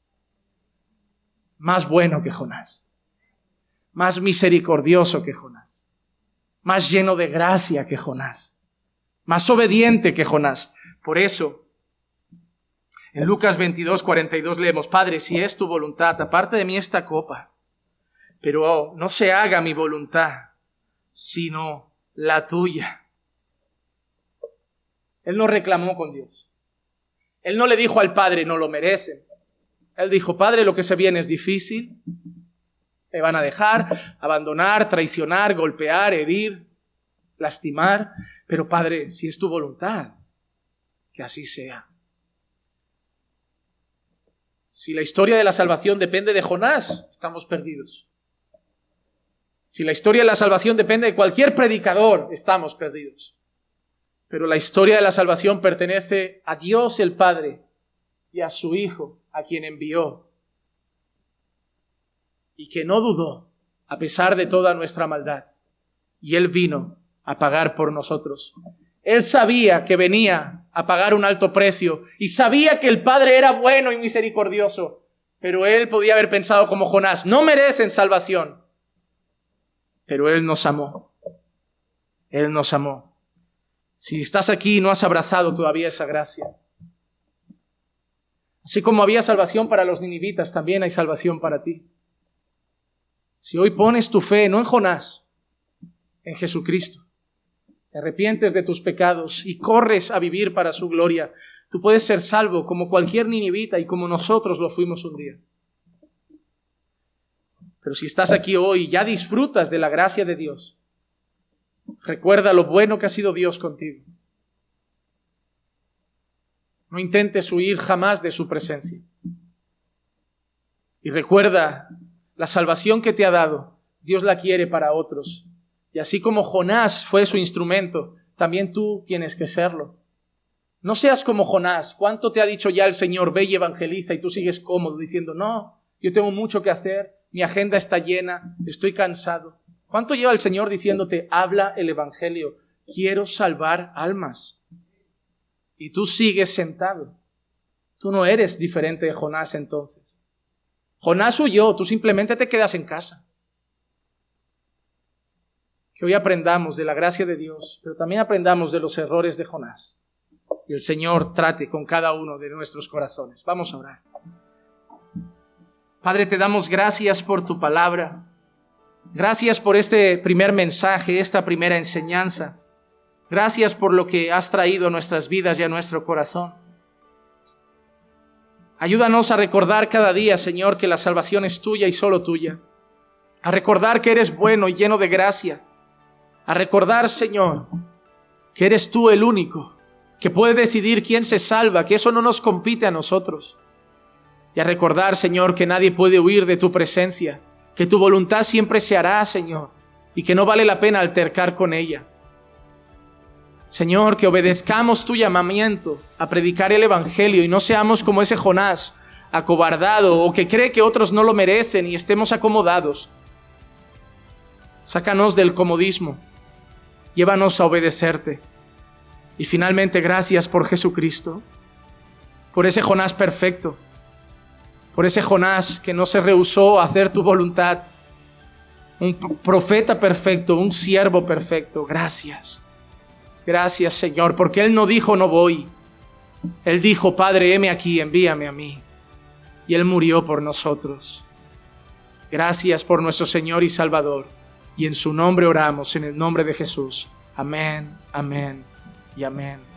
Más bueno que Jonás. Más misericordioso que Jonás. Más lleno de gracia que Jonás. Más obediente que Jonás. Por eso, en Lucas 22:42 leemos, Padre, si es tu voluntad, aparte de mí esta copa, pero no se haga mi voluntad, sino la tuya. Él no reclamó con Dios. Él no le dijo al Padre, no lo merecen. Él dijo, Padre, lo que se viene es difícil. Me van a dejar, abandonar, traicionar, golpear, herir, lastimar. Pero Padre, si es tu voluntad, que así sea. Si la historia de la salvación depende de Jonás, estamos perdidos. Si la historia de la salvación depende de cualquier predicador, estamos perdidos. Pero la historia de la salvación pertenece a Dios el Padre y a su Hijo, a quien envió. Y que no dudó, a pesar de toda nuestra maldad. Y Él vino a pagar por nosotros. Él sabía que venía a pagar un alto precio y sabía que el Padre era bueno y misericordioso. Pero Él podía haber pensado como Jonás, no merecen salvación. Pero Él nos amó. Él nos amó. Si estás aquí y no has abrazado todavía esa gracia, Así como había salvación para los ninivitas, también hay salvación para ti. Si hoy pones tu fe, no en Jonás, en Jesucristo, te arrepientes de tus pecados y corres a vivir para su gloria, tú puedes ser salvo como cualquier ninivita y como nosotros lo fuimos un día. Pero si estás aquí hoy y ya disfrutas de la gracia de Dios, recuerda lo bueno que ha sido Dios contigo. No intentes huir jamás de su presencia. Y recuerda la salvación que te ha dado, Dios la quiere para otros. Y así como Jonás fue su instrumento, también tú tienes que serlo. No seas como Jonás. ¿Cuánto te ha dicho ya el Señor? Ve y evangeliza, y tú sigues cómodo diciendo, no, yo tengo mucho que hacer, mi agenda está llena, estoy cansado. ¿Cuánto lleva el Señor diciéndote, habla el evangelio? Quiero salvar almas. Y tú sigues sentado. Tú no eres diferente de Jonás entonces. Jonás huyó, tú simplemente te quedas en casa. Que hoy aprendamos de la gracia de Dios, pero también aprendamos de los errores de Jonás. Y el Señor trate con cada uno de nuestros corazones. Vamos a orar. Padre, te damos gracias por tu palabra. Gracias por este primer mensaje, esta primera enseñanza. Gracias por lo que has traído a nuestras vidas y a nuestro corazón. Ayúdanos a recordar cada día, Señor, que la salvación es tuya y solo tuya. A recordar que eres bueno y lleno de gracia. A recordar, Señor, que eres tú el único que puede decidir quién se salva, que eso no nos compite a nosotros. Y a recordar, Señor, que nadie puede huir de tu presencia, que tu voluntad siempre se hará, Señor, y que no vale la pena altercar con ella. Señor, que obedezcamos tu llamamiento a predicar el evangelio y no seamos como ese Jonás, acobardado o que cree que otros no lo merecen y estemos acomodados. Sácanos del comodismo, llévanos a obedecerte. Y finalmente, gracias por Jesucristo, por ese Jonás perfecto, por ese Jonás que no se rehusó a hacer tu voluntad, un profeta perfecto, un siervo perfecto. Gracias. Gracias, Señor, porque Él no dijo no voy. Él dijo, Padre, heme aquí, envíame a mí. Y Él murió por nosotros. Gracias por nuestro Señor y Salvador. Y en su nombre oramos, en el nombre de Jesús. Amén, amén y amén.